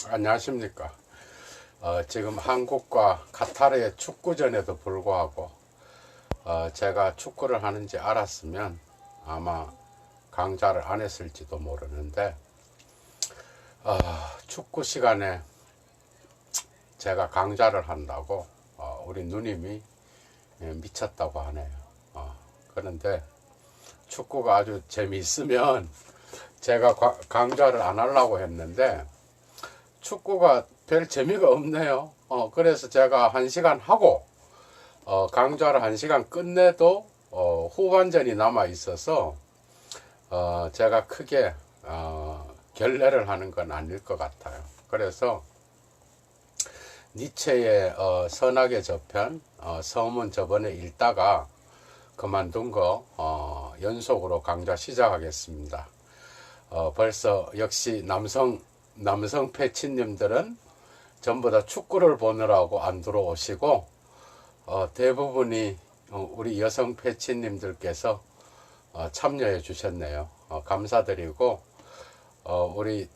안녕하십니까. 지금 한국과 카타르의 축구전에도 불구하고 제가 축구를 하는지 알았으면 아마 강좌를 안 했을지도 모르는데 축구 시간에 제가 강좌를 한다고 우리 누님이 미쳤다고 하네요. 그런데 축구가 아주 재미있으면 제가 강좌를 안 하려고 했는데 축구가 별 재미가 없네요. 그래서 제가 1시간 하고 강좌를 1시간 끝내도 후반전이 남아 있어서 제가 크게 결례를 하는 건 아닐 것 같아요. 그래서 니체의 선악의 저편 서문 저번에 읽다가 그만둔 거 연속으로 강좌 시작하겠습니다. 벌써 역시 남성 패치님들은 전부 다 축구를 보느라고 안 들어오시고 대부분이 우리 여성 패치님들께서 참여해 주셨네요. 감사드리고 우리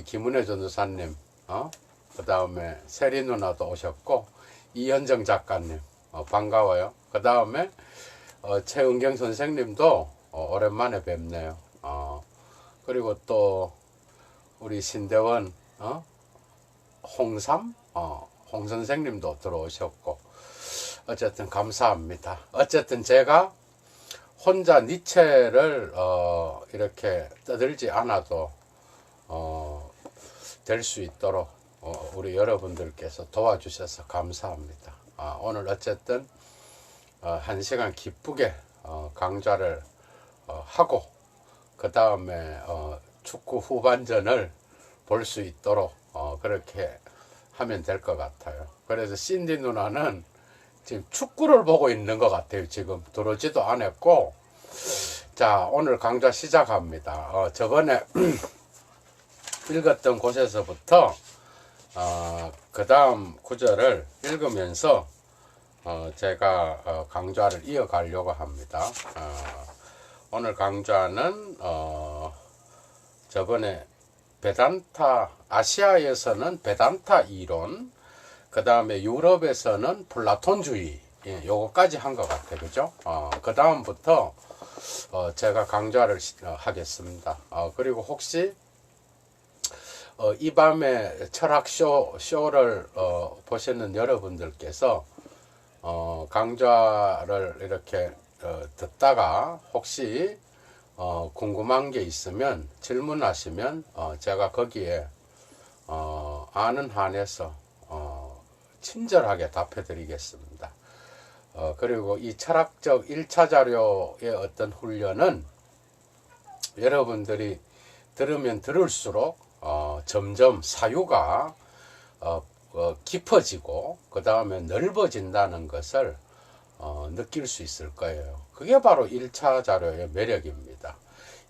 김은혜 전도사님 그 다음에 세리 누나도 오셨고 이현정 작가님 반가워요. 그 다음에 최은경 선생님도 오랜만에 뵙네요. 그리고 또 우리 신대원 홍삼 홍 선생님도 들어오셨고 어쨌든 감사합니다. 어쨌든 제가 혼자 니체를 이렇게 떠들지 않아도 될 수 있도록 우리 여러분들께서 도와주셔서 감사합니다. 오늘 어쨌든 1시간 기쁘게 강좌를 하고 그 다음에 축구 후반전을 볼 수 있도록 그렇게 하면 될 것 같아요. 그래서 신디 누나는 지금 축구를 보고 있는 것 같아요. 지금 들어오지도 않았고. 자, 오늘 강좌 시작합니다. 저번에 읽었던 곳에서부터 그 다음 구절을 읽으면서 제가 강좌를 이어가려고 합니다. 오늘 강좌는 저번에 베단타, 아시아에서는 베단타 이론, 그 다음에 유럽에서는 플라톤주의, 요거까지 한 것 같아요. 그죠? 그 다음부터 제가 강좌를 하겠습니다. 그리고 혹시 이 밤에 철학 쇼를 보시는 여러분들께서 강좌를 이렇게 듣다가 혹시 궁금한 게 있으면 질문하시면 제가 거기에 아는 한에서 친절하게 답해 드리겠습니다. 그리고 이 철학적 1차 자료의 어떤 훈련은 여러분들이 들으면 들을수록 점점 사유가 깊어지고 그 다음에 넓어진다는 것을 느낄 수 있을 거예요. 그게 바로 1차 자료의 매력입니다.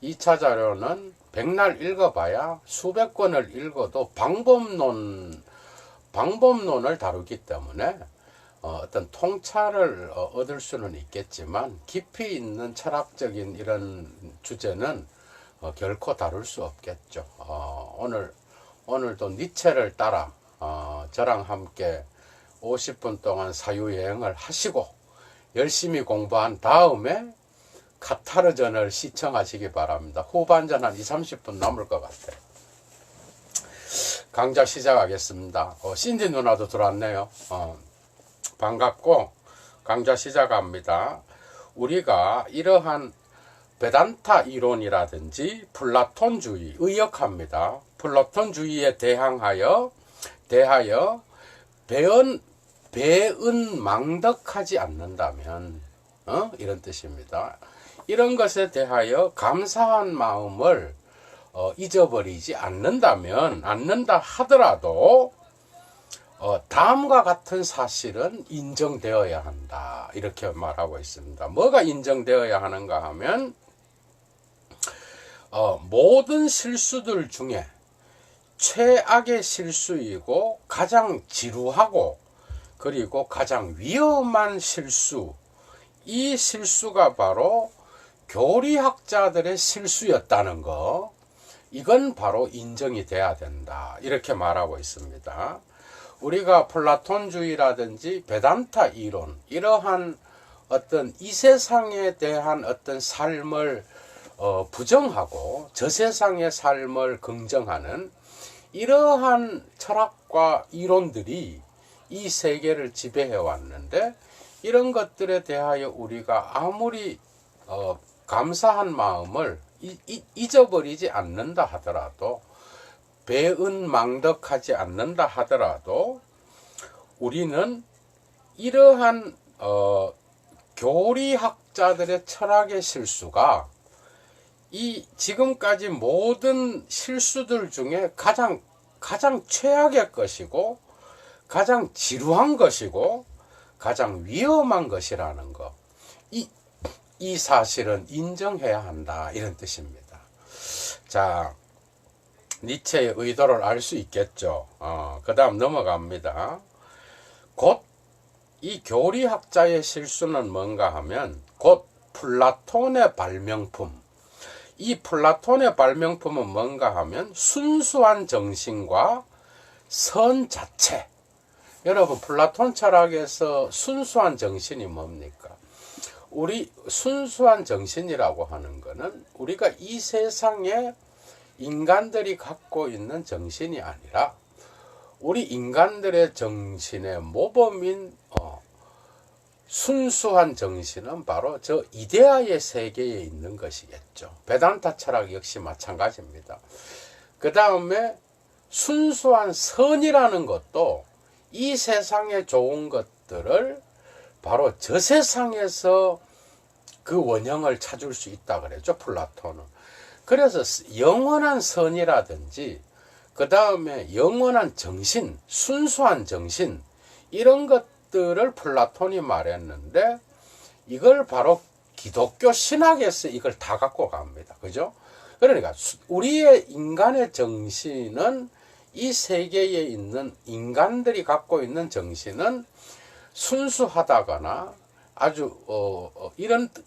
2차 자료는 백날 읽어봐야 수백 권을 읽어도 방법론을 다루기 때문에 어떤 통찰을 얻을 수는 있겠지만 깊이 있는 철학적인 이런 주제는 결코 다룰 수 없겠죠. 오늘도 니체를 따라 저랑 함께 50분 동안 사유여행을 하시고 열심히 공부한 다음에 카타르전을 시청하시기 바랍니다. 후반전 한 20-30분 남을 것 같아요. 강좌 시작하겠습니다. 신디 누나도 들어왔네요. 반갑고 강좌 시작합니다. 우리가 이러한 베단타 이론이라든지 플라톤주의, 의역합니다. 플라톤주의에 대하여 배은망덕하지 않는다면 이런 뜻입니다. 이런 것에 대하여 감사한 마음을 잊어버리지 않는다 하더라도 다음과 같은 사실은 인정되어야 한다. 이렇게 말하고 있습니다. 뭐가 인정되어야 하는가 하면 모든 실수들 중에 최악의 실수이고 가장 지루하고 그리고 가장 위험한 실수, 이 실수가 바로 교리학자들의 실수였다는 거, 이건 바로 인정이 돼야 된다. 이렇게 말하고 있습니다. 우리가 플라톤주의라든지 베단타 이론, 이러한 어떤 이 세상에 대한 어떤 삶을 부정하고 저 세상의 삶을 긍정하는 이러한 철학과 이론들이 이 세계를 지배해 왔는데, 이런 것들에 대하여 우리가 아무리 감사한 마음을 잊어버리지 않는다 하더라도, 배은망덕하지 않는다 하더라도, 우리는 이러한 교리학자들의 철학의 실수가 이 지금까지 모든 실수들 중에 가장 최악의 것이고, 가장 지루한 것이고, 가장 위험한 것이라는 것, 이 사실은 인정해야 한다, 이런 뜻입니다. 자, 니체의 의도를 알 수 있겠죠. 그 다음 넘어갑니다. 곧 이 교리학자의 실수는 뭔가 하면 곧 플라톤의 발명품. 이 플라톤의 발명품은 뭔가 하면 순수한 정신과 선 자체. 여러분, 플라톤 철학에서 순수한 정신이 뭡니까? 우리 순수한 정신이라고 하는 것은 우리가 이 세상에 인간들이 갖고 있는 정신이 아니라 우리 인간들의 정신의 모범인 순수한 정신은 바로 저 이데아의 세계에 있는 것이겠죠. 베단타 철학 역시 마찬가지입니다. 그 다음에 순수한 선이라는 것도 이 세상에 좋은 것들을 바로 저 세상에서 그 원형을 찾을 수 있다 그랬죠, 플라톤은. 그래서 영원한 선이라든지 그 다음에 영원한 정신, 순수한 정신, 이런 것들을 플라톤이 말했는데, 이걸 바로 기독교 신학에서 이걸 다 갖고 갑니다. 그죠? 그러니까 우리의 인간의 정신은, 이 세계에 있는 인간들이 갖고 있는 정신은 순수하다거나 아주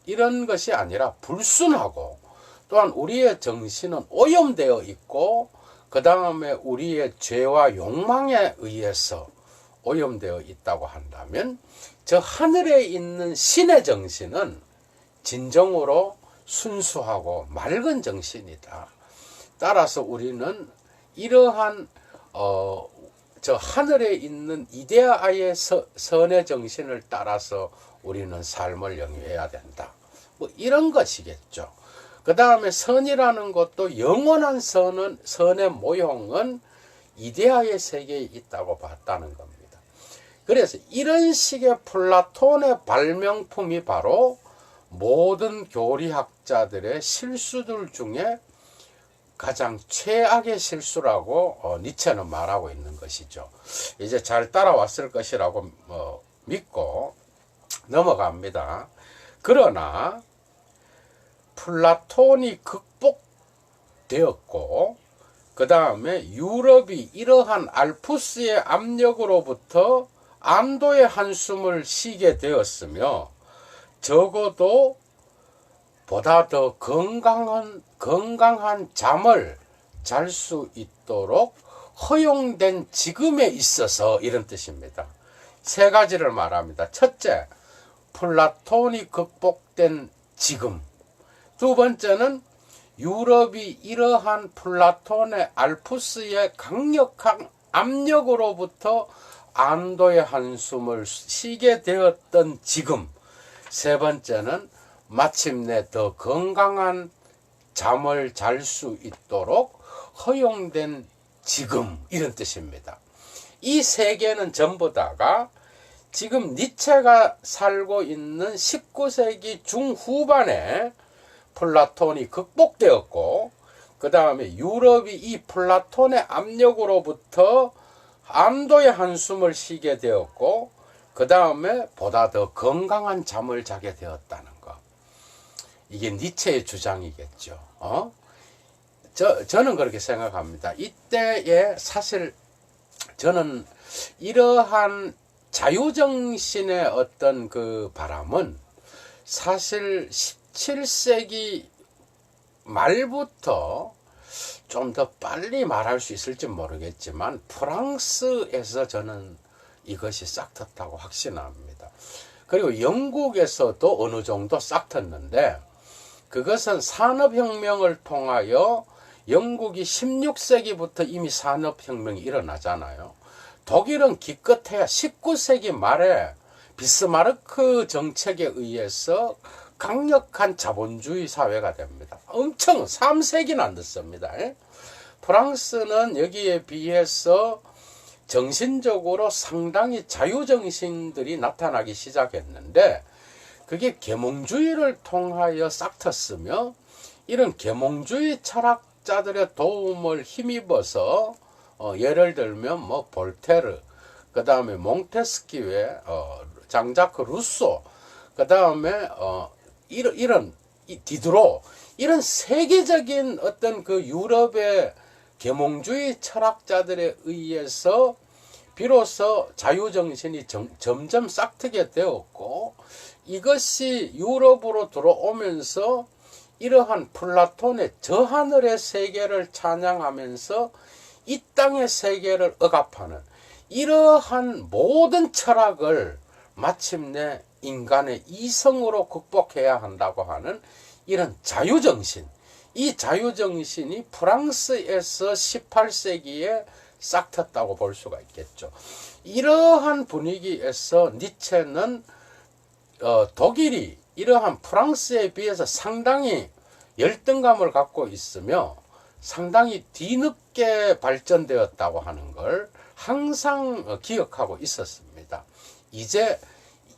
이런 것이 아니라 불순하고, 또한 우리의 정신은 오염되어 있고, 그 다음에 우리의 죄와 욕망에 의해서 오염되어 있다고 한다면, 저 하늘에 있는 신의 정신은 진정으로 순수하고 맑은 정신이다. 따라서 우리는 이러한 저 하늘에 있는 이데아의 선의 정신을 따라서 우리는 삶을 영위해야 된다. 뭐 이런 것이겠죠. 그 다음에 선이라는 것도 영원한 선의 모형은 이데아의 세계에 있다고 봤다는 겁니다. 그래서 이런 식의 플라톤의 발명품이 바로 모든 교리학자들의 실수들 중에 가장 최악의 실수라고 니체는 말하고 있는 것이죠. 이제 잘 따라왔을 것이라고 믿고 넘어갑니다. 그러나 플라톤이 극복되었고, 그 다음에 유럽이 이러한 알프스의 압력으로부터 안도의 한숨을 쉬게 되었으며, 적어도 보다 더 건강한 잠을 잘 수 있도록 허용된 지금에 있어서, 이런 뜻입니다. 세 가지를 말합니다. 첫째, 플라톤이 극복된 지금. 두 번째는 유럽이 이러한 플라톤의 알프스의 강력한 압력으로부터 안도의 한숨을 쉬게 되었던 지금. 세 번째는 마침내 더 건강한 잠을 잘 수 있도록 허용된 지금, 이런 뜻입니다. 이 세 개는 전부 다가 지금 니체가 살고 있는 19세기 중후반에 플라톤이 극복되었고, 그 다음에 유럽이 이 플라톤의 압력으로부터 안도의 한숨을 쉬게 되었고, 그 다음에 보다 더 건강한 잠을 자게 되었다는 것. 이게 니체의 주장이겠죠. 저는 그렇게 생각합니다. 이때에 사실 저는 이러한 자유정신의 어떤 그 바람은 사실 17세기 말부터 좀 더 빨리 말할 수 있을지 모르겠지만 프랑스에서 저는 이것이 싹 텄다고 확신합니다. 그리고 영국에서도 어느 정도 싹 텄는데 그것은 산업혁명을 통하여 영국이 16세기부터 이미 산업혁명이 일어나잖아요. 독일은 기껏해야 19세기 말에 비스마르크 정책에 의해서 강력한 자본주의 사회가 됩니다. 엄청 3세기는 안 됐습니다. 프랑스는 여기에 비해서 정신적으로 상당히 자유정신들이 나타나기 시작했는데 그게 계몽주의를 통하여 싹 텄으며 이런 계몽주의 철학자들의 도움을 힘입어서 예를 들면 뭐 볼테르, 그 다음에 몽테스키웨, 장자크 루소, 그 다음에 이런 디드로, 이런 세계적인 어떤 그 유럽의 계몽주의 철학자들에 의해서 비로소 자유정신이 점점 싹트게 되었고, 이것이 유럽으로 들어오면서 이러한 플라톤의 저 하늘의 세계를 찬양하면서 이 땅의 세계를 억압하는 이러한 모든 철학을 마침내 인간의 이성으로 극복해야 한다고 하는 이런 자유정신, 이 자유정신이 프랑스에서 18세기에 싹 텄다고 볼 수가 있겠죠. 이러한 분위기에서 니체는 독일이 이러한 프랑스에 비해서 상당히 열등감을 갖고 있으며 상당히 뒤늦게 발전되었다고 하는 걸 항상 기억하고 있었습니다. 이제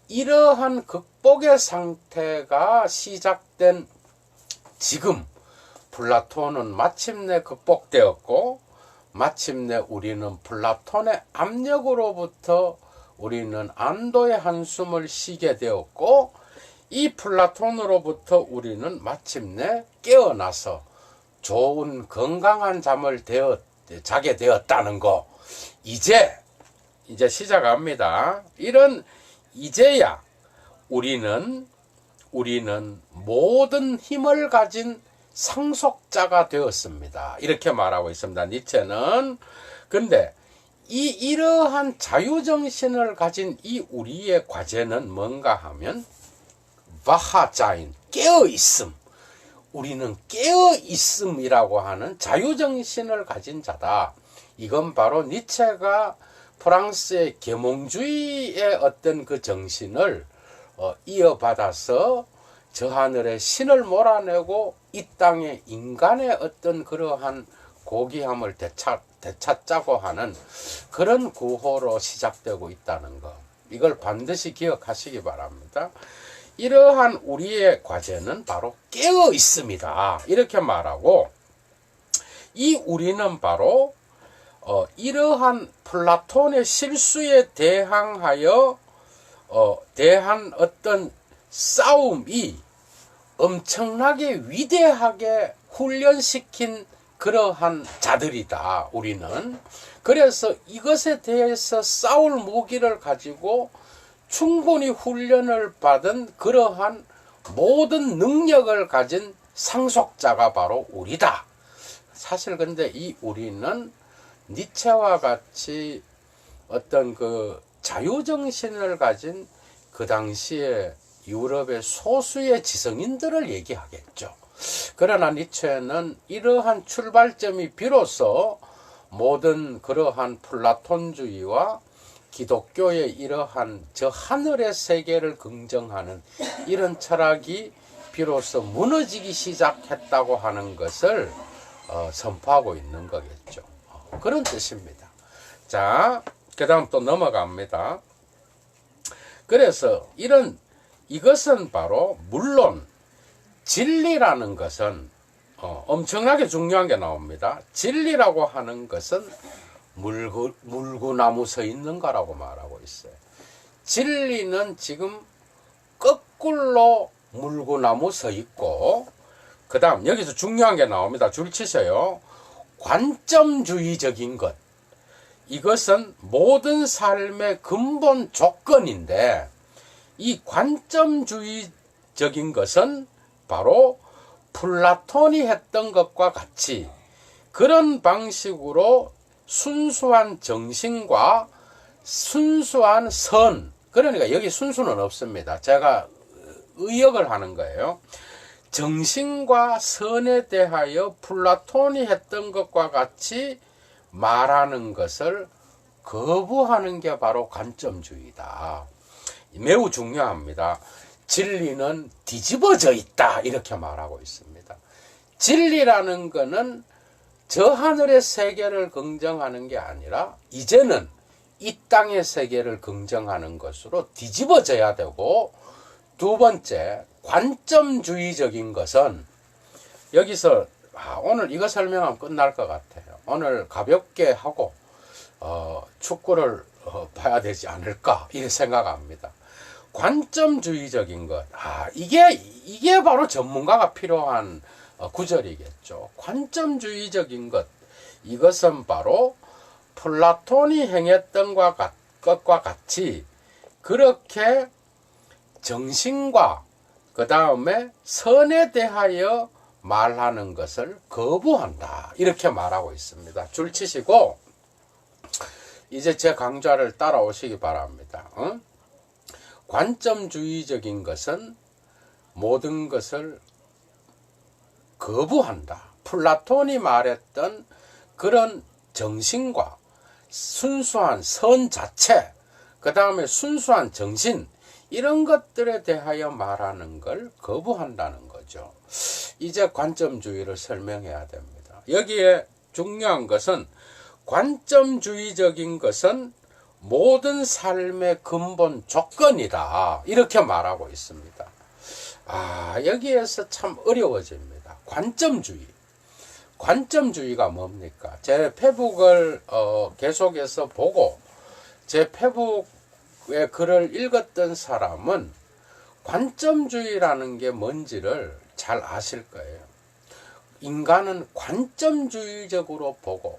이러한 극복의 상태가 시작된 지금 플라톤은 마침내 극복되었고 마침내 우리는 플라톤의 압력으로부터 우리는 안도의 한숨을 쉬게 되었고 이 플라톤으로부터 우리는 마침내 깨어나서 좋은 건강한 잠을 자게 되었다는 거. 이제 시작합니다. 이제야 우리는 모든 힘을 가진 상속자가 되었습니다. 이렇게 말하고 있습니다. 니체는. 근데 이러한 자유정신을 가진 이 우리의 과제는 뭔가 하면 바하자인, 깨어있음. 우리는 깨어있음이라고 하는 자유정신을 가진 자다. 이건 바로 니체가 프랑스의 계몽주의의 어떤 그 정신을 이어받아서 저 하늘의 신을 몰아내고 이 땅의 인간의 어떤 그러한 고귀함을 되찾자고 하는 그런 구호로 시작되고 있다는 것. 이걸 반드시 기억하시기 바랍니다. 이러한 우리의 과제는 바로 깨어 있습니다. 이렇게 말하고 이 우리는 바로 이러한 플라톤의 실수에 대항하여 대한 어떤 싸움이 엄청나게 위대하게 훈련시킨 그러한 자들이다. 우리는. 그래서 이것에 대해서 싸울 무기를 가지고 충분히 훈련을 받은 그러한 모든 능력을 가진 상속자가 바로 우리다. 사실 근데 이 우리는 니체와 같이 어떤 그 자유정신을 가진 그 당시에 유럽의 소수의 지성인들을 얘기하겠죠. 그러나 니체는 이러한 출발점이 비로소 모든 그러한 플라톤주의와 기독교의 이러한 저 하늘의 세계를 긍정하는 이런 철학이 비로소 무너지기 시작했다고 하는 것을 선포하고 있는 거겠죠. 그런 뜻입니다. 자, 그 다음 또 넘어갑니다. 그래서 이것은 바로 물론 진리라는 것은 엄청나게 중요한 게 나옵니다. 진리라고 하는 것은 물구나무 서 있는 거라고 말하고 있어요. 진리는 지금 거꾸로 물구나무 서 있고 그 다음 여기서 중요한 게 나옵니다. 줄 치세요. 관점주의적인 것. 이것은 모든 삶의 근본 조건인데 이 관점주의적인 것은 바로 플라톤이 했던 것과 같이 그런 방식으로 순수한 정신과 순수한 선, 그러니까 여기 순수는 없습니다. 제가 의역을 하는 거예요. 정신과 선에 대하여 플라톤이 했던 것과 같이 말하는 것을 거부하는 게 바로 관점주의다. 매우 중요합니다. 진리는 뒤집어져 있다, 이렇게 말하고 있습니다. 진리라는 것은 저 하늘의 세계를 긍정하는 게 아니라 이제는 이 땅의 세계를 긍정하는 것으로 뒤집어져야 되고, 두 번째, 관점주의적인 것은 여기서 오늘 이거 설명하면 끝날 것 같아요. 오늘 가볍게 하고 축구를 봐야 되지 않을까 이렇게 생각합니다. 관점주의적인 것, 이게 바로 전문가가 필요한 구절이겠죠. 관점주의적인 것, 이것은 바로 플라톤이 행했던 것과 같이 그렇게 정신과 그 다음에 선에 대하여 말하는 것을 거부한다, 이렇게 말하고 있습니다. 줄 치시고 이제 제 강좌를 따라오시기 바랍니다. 관점주의적인 것은 모든 것을 거부한다. 플라톤이 말했던 그런 정신과 순수한 선 자체, 그 다음에 순수한 정신, 이런 것들에 대하여 말하는 걸 거부한다는 거죠. 이제 관점주의를 설명해야 됩니다. 여기에 중요한 것은 관점주의적인 것은 모든 삶의 근본 조건이다, 이렇게 말하고 있습니다. 여기에서 참 어려워집니다. 관점주의. 관점주의가 뭡니까? 제 페북을 계속해서 보고 제 페북의 글을 읽었던 사람은 관점주의라는 게 뭔지를 잘 아실 거예요. 인간은 관점주의적으로 보고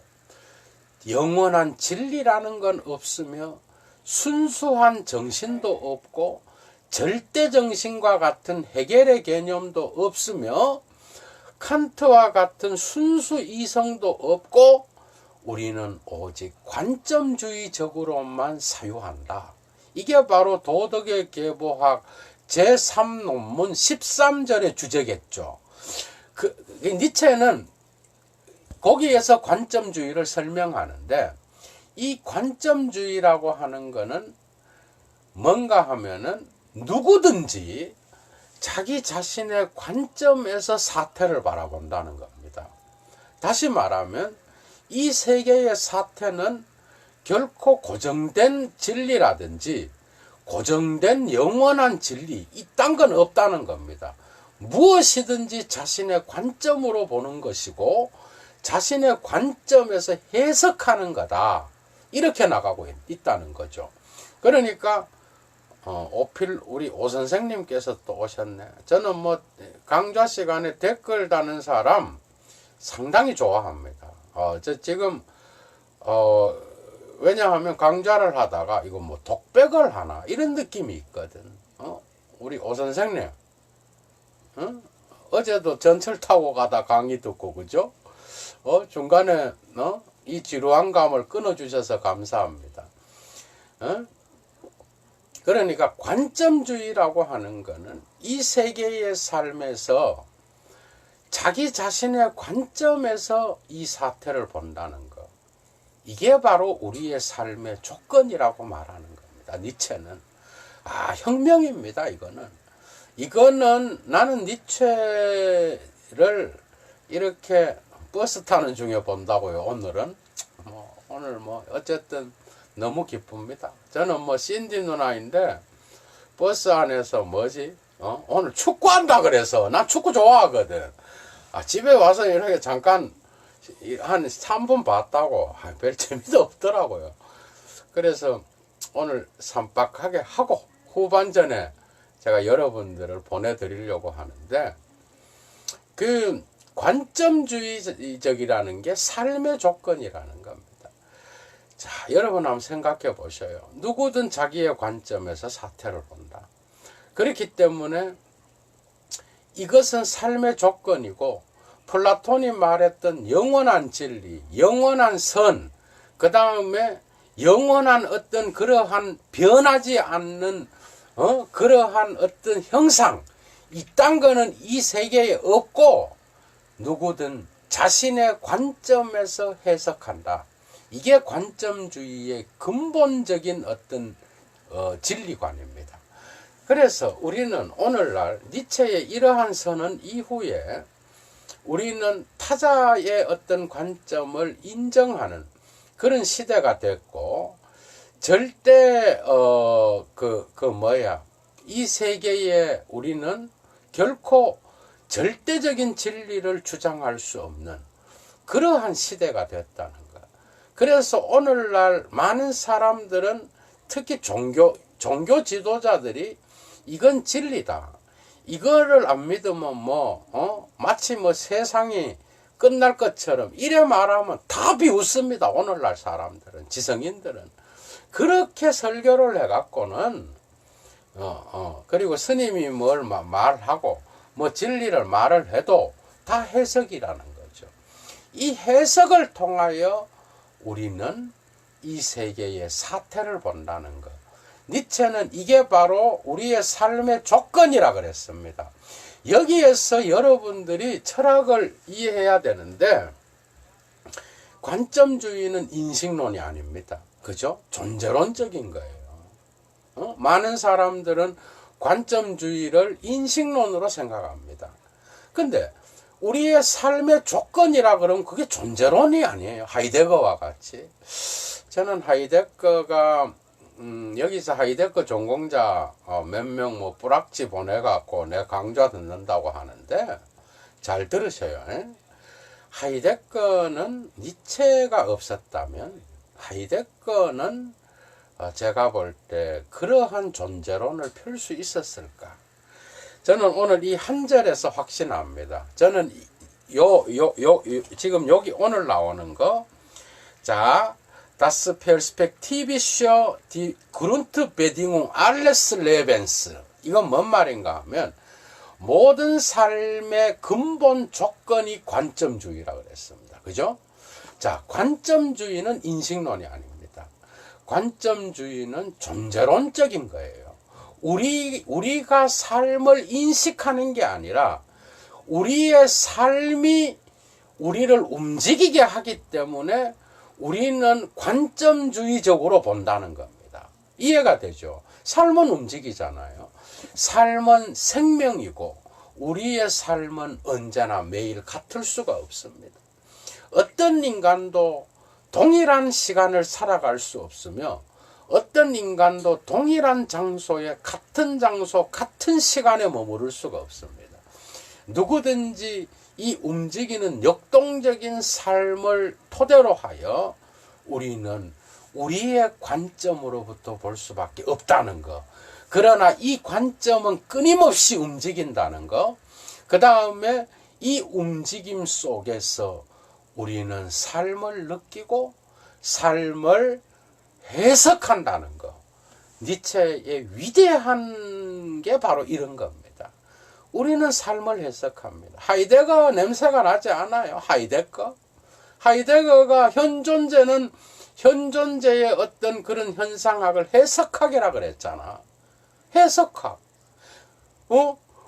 영원한 진리라는 건 없으며 순수한 정신도 없고 절대 정신과 같은 해결의 개념도 없으며 칸트와 같은 순수 이성도 없고 우리는 오직 관점주의적으로만 사유한다. 이게 바로 도덕의 계보학 제3논문 13절의 주제겠죠. 니체는 거기에서 관점주의를 설명하는데, 이 관점주의라고 하는 거는 뭔가 하면은 누구든지 자기 자신의 관점에서 사태를 바라본다는 겁니다. 다시 말하면 이 세계의 사태는 결코 고정된 진리라든지 고정된 영원한 진리, 이딴 건 없다는 겁니다. 무엇이든지 자신의 관점으로 보는 것이고 자신의 관점에서 해석하는 거다, 이렇게 나가고 있다는 거죠. 그러니까 우리 오 선생님께서 또 오셨네. 저는 강좌 시간에 댓글 다는 사람 상당히 좋아합니다. 지금 왜냐하면 강좌를 하다가 이거 독백을 하나 이런 느낌이 있거든. 우리 오 선생님, 어제도 전철 타고 가다 강의 듣고, 그죠? 중간에 이 지루한 감을 끊어주셔서 감사합니다. 그러니까 관점주의라고 하는 거는 이 세계의 삶에서 자기 자신의 관점에서 이 사태를 본다는 것, 이게 바로 우리의 삶의 조건이라고 말하는 겁니다. 니체는 혁명입니다. 이거는 나는 니체를 이렇게 버스 타는 중에 본다고요. 오늘은 오늘 어쨌든 너무 기쁩니다. 저는 신디 누나인데 버스 안에서 오늘 축구한다 그래서, 난 축구 좋아하거든. 집에 와서 이렇게 잠깐 한 3분 봤다고 별 재미도 없더라고요. 그래서 오늘 삼박하게 하고 후반전에 제가 여러분들을 보내드리려고 하는데, 그 관점주의적이라는 게 삶의 조건이라는 겁니다. 자, 여러분 한번 생각해 보셔요. 누구든 자기의 관점에서 사태를 본다. 그렇기 때문에 이것은 삶의 조건이고 플라톤이 말했던 영원한 진리, 영원한 선, 그 다음에 영원한 어떤 그러한 변하지 않는 그러한 어떤 형상, 이딴 거는 이 세계에 없고 누구든 자신의 관점에서 해석한다. 이게 관점주의의 근본적인 어떤 진리관입니다. 그래서 우리는 오늘날 니체의 이러한 선언 이후에 우리는 타자의 어떤 관점을 인정하는 그런 시대가 됐고, 절대 이 세계에 우리는 결코 절대적인 진리를 주장할 수 없는 그러한 시대가 됐다는 것. 그래서 오늘날 많은 사람들은, 특히 종교 지도자들이 이건 진리다, 이거를 안 믿으면 마치 세상이 끝날 것처럼 이래 말하면 다 비웃습니다. 오늘날 사람들은, 지성인들은. 그렇게 설교를 해갖고는 그리고 스님이 뭘 말하고 진리를 말을 해도 다 해석이라는 거죠. 이 해석을 통하여 우리는 이 세계의 사태를 본다는 것. 니체는 이게 바로 우리의 삶의 조건이라 그랬습니다. 여기에서 여러분들이 철학을 이해해야 되는데, 관점주의는 인식론이 아닙니다. 그죠? 존재론적인 거예요. 많은 사람들은 관점주의를 인식론으로 생각합니다. 근데 우리의 삶의 조건이라 그러면 그게 존재론이 아니에요. 하이데거와 같이. 저는 하이데거가 여기서 하이데거 전공자 몇 명 뿌락지 보내갖고 내 강좌 듣는다고 하는데 잘 들으셔요. 하이데거는 니체가 없었다면 하이데거는 제가 볼 때 그러한 존재론을 펼 수 있었을까? 저는 오늘 이 한 절에서 확신합니다. 저는 지금 여기 오늘 나오는 거, 자, Das Perspektivische die Grundbedingung alles Lebens. 이건 뭔 말인가 하면, 모든 삶의 근본 조건이 관점주의라고 그랬습니다. 그죠? 자, 관점주의는 인식론이 아닙니다. 관점주의는 존재론적인 거예요. 우리가 삶을 인식하는 게 아니라 우리의 삶이 우리를 움직이게 하기 때문에 우리는 관점주의적으로 본다는 겁니다. 이해가 되죠? 삶은 움직이잖아요. 삶은 생명이고 우리의 삶은 언제나 매일 같을 수가 없습니다. 어떤 인간도 동일한 시간을 살아갈 수 없으며 어떤 인간도 동일한 장소에 같은 장소, 같은 시간에 머무를 수가 없습니다. 누구든지 이 움직이는 역동적인 삶을 토대로 하여 우리는 우리의 관점으로부터 볼 수밖에 없다는 것. 그러나 이 관점은 끊임없이 움직인다는 것. 그 다음에 이 움직임 속에서 우리는 삶을 느끼고 삶을 해석한다는 것. 니체의 위대한 게 바로 이런 겁니다. 우리는 삶을 해석합니다. 하이데거 냄새가 나지 않아요. 하이데거가 현존재의 어떤 그런 현상학을 해석학이라 그랬잖아. 해석학.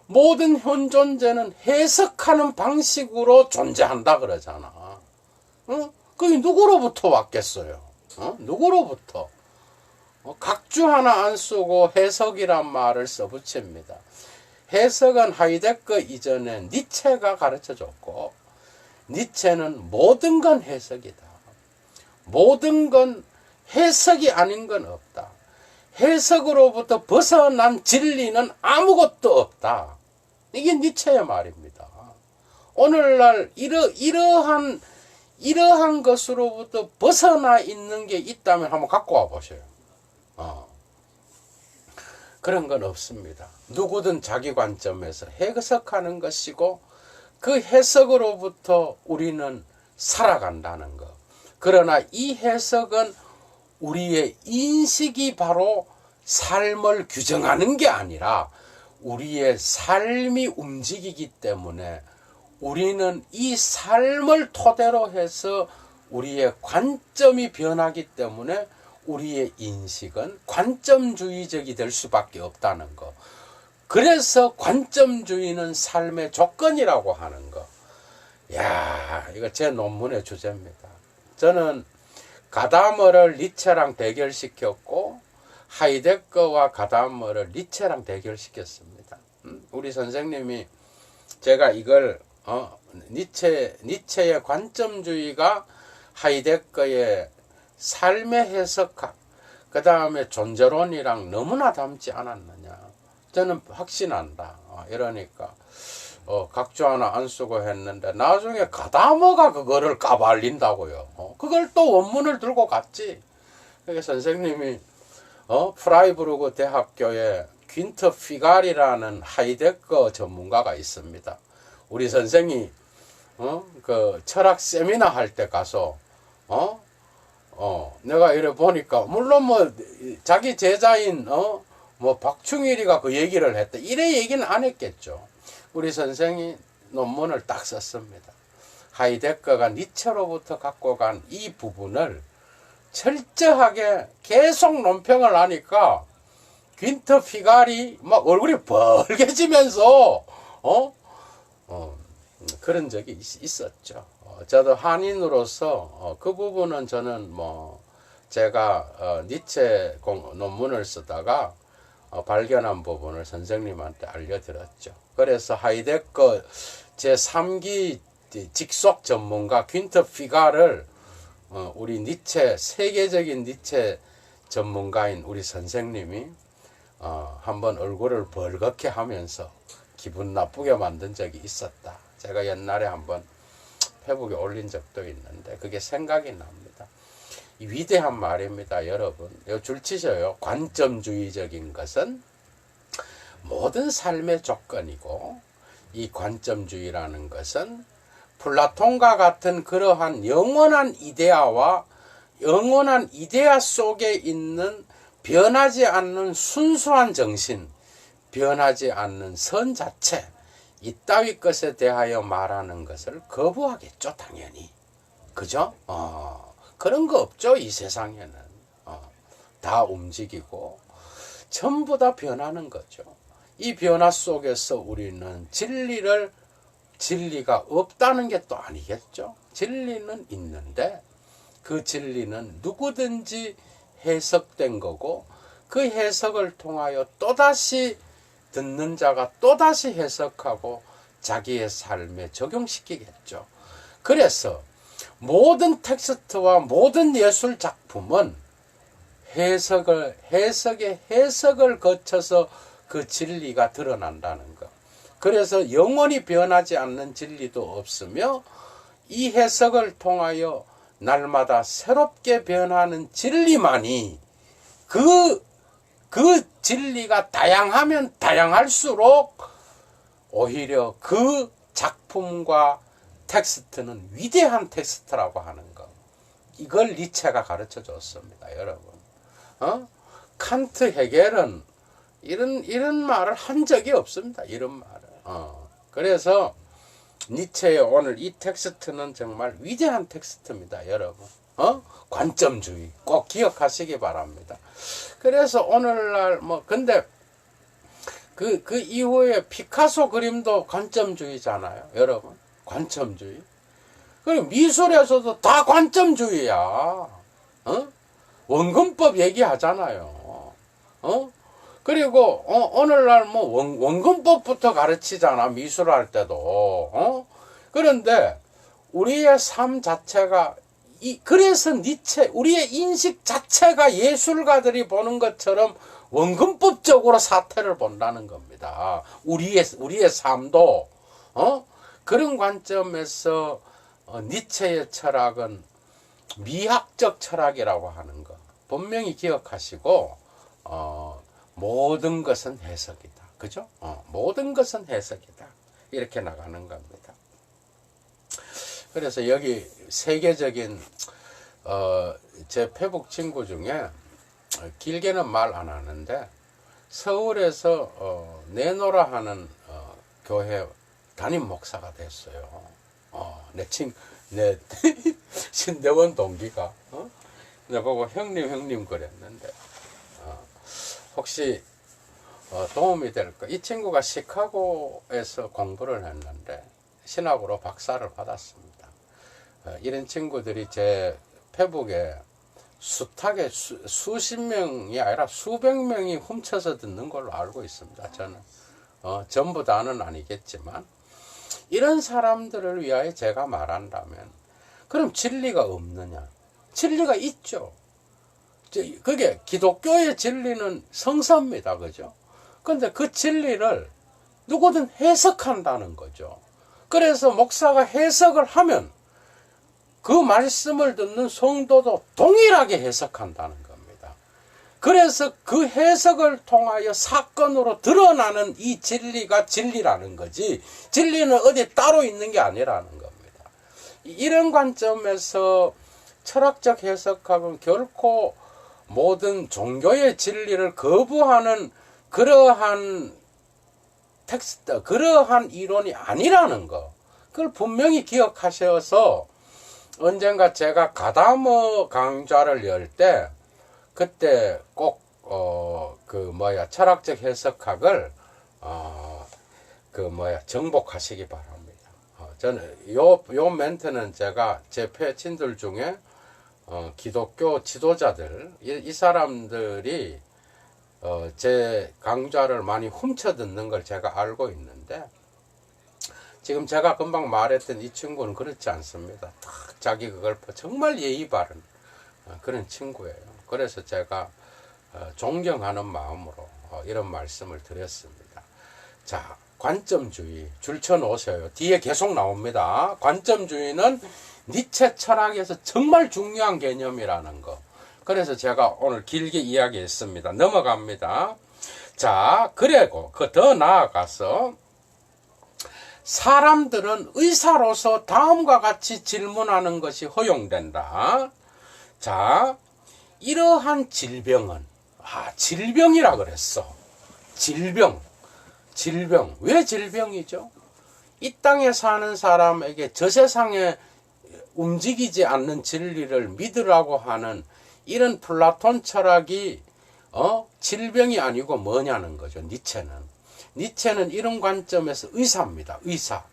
모든 현존재는 해석하는 방식으로 존재한다 그러잖아. 그게 누구로부터 왔겠어요? 누구로부터? 각주 하나 안 쓰고 해석이란 말을 써붙입니다. 해석은 하이데거 이전에 니체가 가르쳐줬고, 니체는 모든 건 해석이다. 모든 건 해석이 아닌 건 없다. 해석으로부터 벗어난 진리는 아무것도 없다. 이게 니체의 말입니다. 오늘날 이러한 것으로부터 벗어나 있는 게 있다면 한번 갖고 와 보세요. 그런 건 없습니다. 누구든 자기 관점에서 해석하는 것이고 그 해석으로부터 우리는 살아간다는 것. 그러나 이 해석은 우리의 인식이 바로 삶을 규정하는 게 아니라 우리의 삶이 움직이기 때문에 우리는 이 삶을 토대로 해서 우리의 관점이 변하기 때문에 우리의 인식은 관점주의적이 될 수밖에 없다는 거. 그래서 관점주의는 삶의 조건이라고 하는 거. 야, 이거 제 논문의 주제입니다. 저는 가다머를 니체랑 대결시켰고 하이데거와 가다머를 니체랑 대결시켰습니다. 우리 선생님이 제가 이걸 니체의 관점주의가 하이데거의 삶의 해석학, 그 다음에 존재론이랑 너무나 닮지 않았느냐. 저는 확신한다. 이러니까 각주 하나 안 쓰고 했는데 나중에 가다머가 그거를 까발린다고요. 그걸 또 원문을 들고 갔지. 그러니까 선생님이 프라이부르크 대학교에 퀸터 피갈이라는 하이데거 전문가가 있습니다. 우리 선생이 그 철학 세미나 할 때 가서 내가 이래 보니까 물론 뭐 자기 제자인 뭐 박충일이가 그 얘기를 했다. 이래 얘기는 안 했겠죠. 우리 선생이 논문을 딱 썼습니다. 하이데거가 니체로부터 갖고 간 이 부분을 철저하게 계속 논평을 하니까 퀸터 피갈이 막 얼굴이 벌개지면서 그런 적이 있었죠. 저도 한인으로서 그 부분은 저는 뭐 제가 니체 논문을 쓰다가 발견한 부분을 선생님한테 알려드렸죠. 그래서 하이데거 제3기 직속 전문가 퀸터 피갈을 우리 니체, 세계적인 니체 전문가인 우리 선생님이 한번 얼굴을 벌겋게 하면서 기분 나쁘게 만든 적이 있었다. 제가 옛날에 한번 페북에 올린 적도 있는데 그게 생각이 납니다. 이 위대한 말입니다, 여러분. 요 줄 치셔요. 관점주의적인 것은 모든 삶의 조건이고, 이 관점주의라는 것은 플라톤과 같은 그러한 영원한 이데아와 영원한 이데아 속에 있는 변하지 않는 순수한 정신, 변하지 않는 선 자체, 이따위 것에 대하여 말하는 것을 거부하겠죠, 당연히. 그죠? 그런 거 없죠, 이 세상에는. 다 움직이고 전부 다 변하는 거죠. 이 변화 속에서 우리는 진리가 없다는 게 또 아니겠죠. 진리는 있는데 그 진리는 누구든지 해석된 거고, 그 해석을 통하여 또다시 듣는 자가 또다시 해석하고 자기의 삶에 적용시키겠죠. 그래서 모든 텍스트와 모든 예술 작품은 해석의 해석을 거쳐서 그 진리가 드러난다는 것. 그래서 영원히 변하지 않는 진리도 없으며, 이 해석을 통하여 날마다 새롭게 변하는 진리만이 그 진리가 다양하면 다양할수록 오히려 그 작품과 텍스트는 위대한 텍스트라고 하는 것. 이걸 니체가 가르쳐 줬습니다, 여러분. 칸트, 헤겔은 이런 말을 한 적이 없습니다. 이런 말을. 그래서 니체의 오늘 이 텍스트는 정말 위대한 텍스트입니다, 여러분. 관점주의 꼭 기억하시기 바랍니다. 그래서 오늘날 근데 그 이후에 피카소 그림도 관점주의잖아요, 여러분. 관점주의. 그리고 미술에서도 다 관점주의야. 원근법 얘기하잖아요. 그리고 오늘날 원근법부터 가르치잖아, 미술할 때도. 그런데 우리의 삶 자체가 그래서 니체, 우리의 인식 자체가 예술가들이 보는 것처럼 원근법적으로 사태를 본다는 겁니다. 우리의 삶도 그런 관점에서 니체의 철학은 미학적 철학이라고 하는 거 분명히 기억하시고, 모든 것은 해석이다. 그죠? 모든 것은 해석이다. 이렇게 나가는 겁니다. 그래서 여기 세계적인 제 페북 친구 중에 길게는 말 안 하는데 서울에서 내노라 하는 교회 담임 목사가 됐어요. 내 신대원 동기가 내보고 형님 그랬는데 혹시 도움이 될까? 이 친구가 시카고에서 공부를 했는데 신학으로 박사를 받았습니다. 이런 친구들이 제 페북에 숱하게 수십 명이 아니라 수백 명이 훔쳐서 듣는 걸로 알고 있습니다. 저는 전부 다는 아니겠지만 이런 사람들을 위하여 제가 말한다면 그럼 진리가 없느냐? 진리가 있죠. 그게 기독교의 진리는 성서입니다. 그죠? 근데 그 진리를 누구든 해석한다는 거죠. 그래서 목사가 해석을 하면 그 말씀을 듣는 성도도 동일하게 해석한다는 겁니다. 그래서 그 해석을 통하여 사건으로 드러나는 이 진리가 진리라는 거지, 진리는 어디 따로 있는 게 아니라는 겁니다. 이런 관점에서 철학적 해석학은 결코 모든 종교의 진리를 거부하는 그러한 텍스트, 그러한 이론이 아니라는 거, 그걸 분명히 기억하셔서 언젠가 제가 가다머 강좌를 열 때 그때 꼭 철학적 해석학을 정복하시기 바랍니다. 저는 요 멘트는 제가 제 패친들 중에 기독교 지도자들, 이 사람들이 제 강좌를 많이 훔쳐 듣는 걸 제가 알고 있는데, 지금 제가 금방 말했던 이 친구는 그렇지 않습니다. 딱 자기 그걸 정말 예의 바른 그런 친구예요. 그래서 제가 존경하는 마음으로 이런 말씀을 드렸습니다. 자, 관점주의 줄쳐 놓으세요. 뒤에 계속 나옵니다. 관점주의는 니체 철학에서 정말 중요한 개념이라는 거. 그래서 제가 오늘 길게 이야기했습니다. 넘어갑니다. 자, 그리고 더 나아가서 사람들은 의사로서 다음과 같이 질문하는 것이 허용된다. 자, 이러한 질병은, 질병이라 그랬어. 질병. 왜 질병이죠? 이 땅에 사는 사람에게 저 세상에 움직이지 않는 진리를 믿으라고 하는 이런 플라톤 철학이 질병이 아니고 뭐냐는 거죠. 니체는 이런 관점에서 의사입니다. 의사.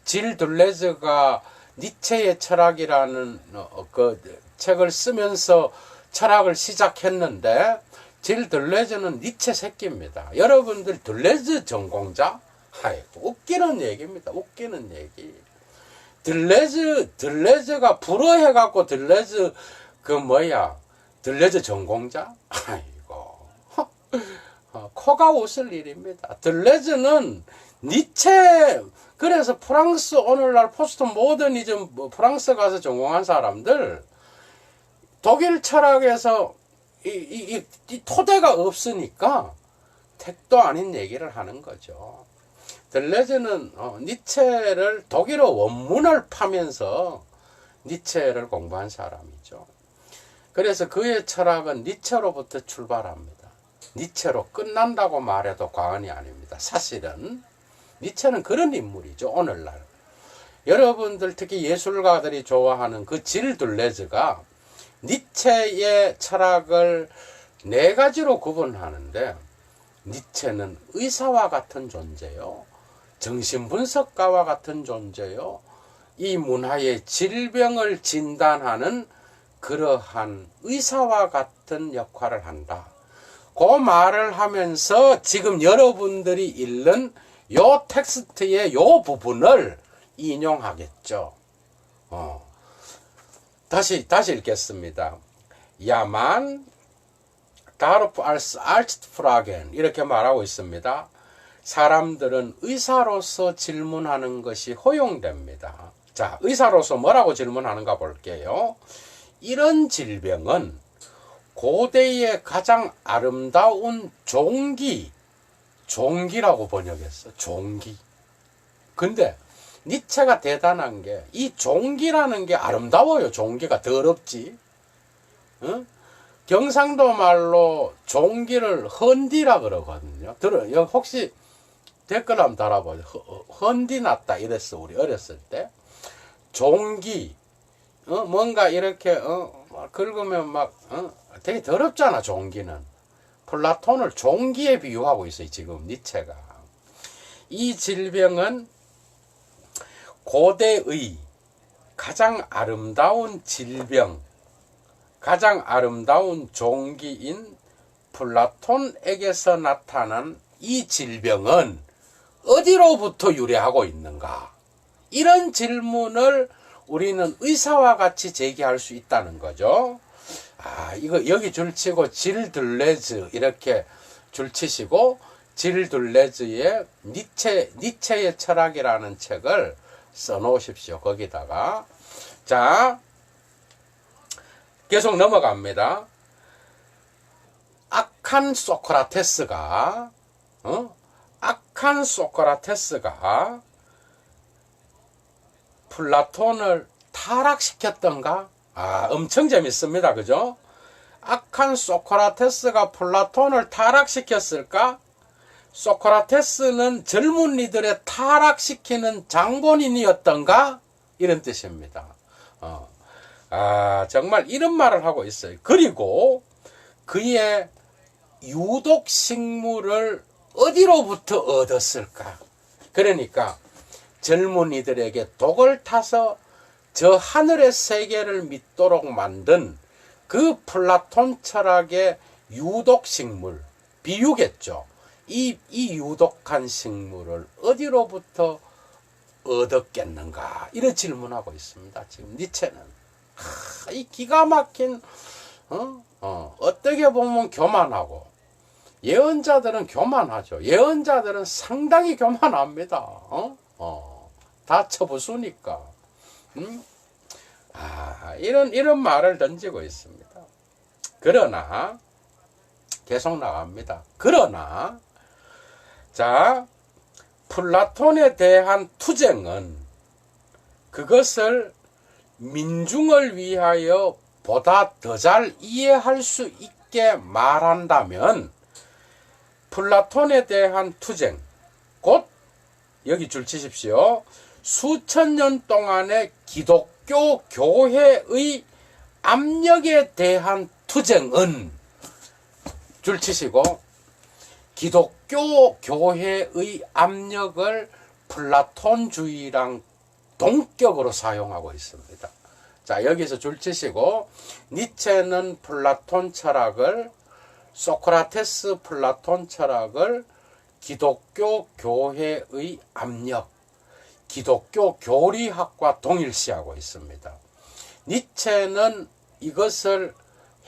질 둘레즈가 니체의 철학이라는 그 책을 쓰면서 철학을 시작했는데, 질 둘레즈는 니체 새끼입니다. 여러분들 둘레즈 전공자? 웃기는 얘기입니다. 웃기는 얘기. 둘레즈가 불어해갖고 둘레즈 둘레즈 전공자? 아이고. 코가 웃을 일입니다. 둘레즈는 니체, 그래서 프랑스 오늘날 포스트 모더니즘 프랑스 가서 전공한 사람들, 독일 철학에서 이 토대가 없으니까 택도 아닌 얘기를 하는 거죠. 들레즈는 니체를 독일어 원문을 파면서 니체를 공부한 사람이죠. 그래서 그의 철학은 니체로부터 출발합니다. 니체로 끝난다고 말해도 과언이 아닙니다. 사실은 니체는 그런 인물이죠. 오늘날 여러분들 특히 예술가들이 좋아하는 그 질 둘레즈가 니체의 철학을 네 가지로 구분하는데, 니체는 의사와 같은 존재요, 정신분석가와 같은 존재요, 이 문화의 질병을 진단하는 그러한 의사와 같은 역할을 한다. 그 말을 하면서 지금 여러분들이 읽는 요 텍스트의 요 부분을 인용하겠죠. 다시 읽겠습니다. 야만 다르프 알스 알츠프라겐 이렇게 말하고 있습니다. 사람들은 의사로서 질문하는 것이 허용됩니다. 자, 의사로서 뭐라고 질문하는가 볼게요. 이런 질병은 고대의 가장 아름다운 종기라고 번역했어. 종기. 근데 니체가 대단한 게 이 종기라는 게 아름다워요. 종기가 더럽지. 경상도 말로 종기를 헌디라 그러거든요. 혹시 댓글 한번 달아보세요. 헌디 났다 이랬어 우리 어렸을 때. 종기 뭔가 이렇게 막 긁으면 막 되게 더럽잖아. 종기는 플라톤을 종기에 비유하고 있어요 지금 니체가. 이 질병은 고대의 가장 아름다운 질병, 가장 아름다운 종기인 플라톤에게서 나타난 이 질병은 어디로부터 유래하고 있는가? 이런 질문을 우리는 의사와 같이 제기할 수 있다는 거죠. 이거 여기 줄치고 질들레즈 이렇게 줄치시고 질들레즈의 니체의 철학이라는 책을 써놓으십시오. 거기다가. 자, 계속 넘어갑니다. 악한 소크라테스가 플라톤을 타락시켰던가? 엄청 재밌습니다. 그죠? 악한 소크라테스가 플라톤을 타락시켰을까? 소크라테스는 젊은이들의 타락시키는 장본인이었던가? 이런 뜻입니다. 정말 이런 말을 하고 있어요. 그리고 그의 유독 식물을 어디로부터 얻었을까? 그러니까 젊은이들에게 독을 타서 저 하늘의 세계를 믿도록 만든 그 플라톤 철학의 유독 식물, 비유겠죠. 이 유독한 식물을 어디로부터 얻었겠는가? 이런 질문하고 있습니다. 지금 니체는. 이 기가 막힌, 어떻게 보면 교만하고, 예언자들은 교만하죠. 예언자들은 상당히 교만합니다. 다 처부수니까. 이런 말을 던지고 있습니다. 그러나, 계속 나갑니다. 그러나, 자, 플라톤에 대한 투쟁은 그것을 민중을 위하여 보다 더 잘 이해할 수 있게 말한다면 플라톤에 대한 투쟁, 곧 여기 줄 치십시오. 수천 년 동안의 기독교 교회의 압력에 대한 투쟁은 줄 치시고 기독교 교회의 압력을 플라톤주의랑 동격으로 사용하고 있습니다. 자, 여기서 줄 치시고 니체는 플라톤 철학을 소크라테스 플라톤 철학을 기독교 교회의 압력, 기독교 교리학과 동일시하고 있습니다. 니체는 이것을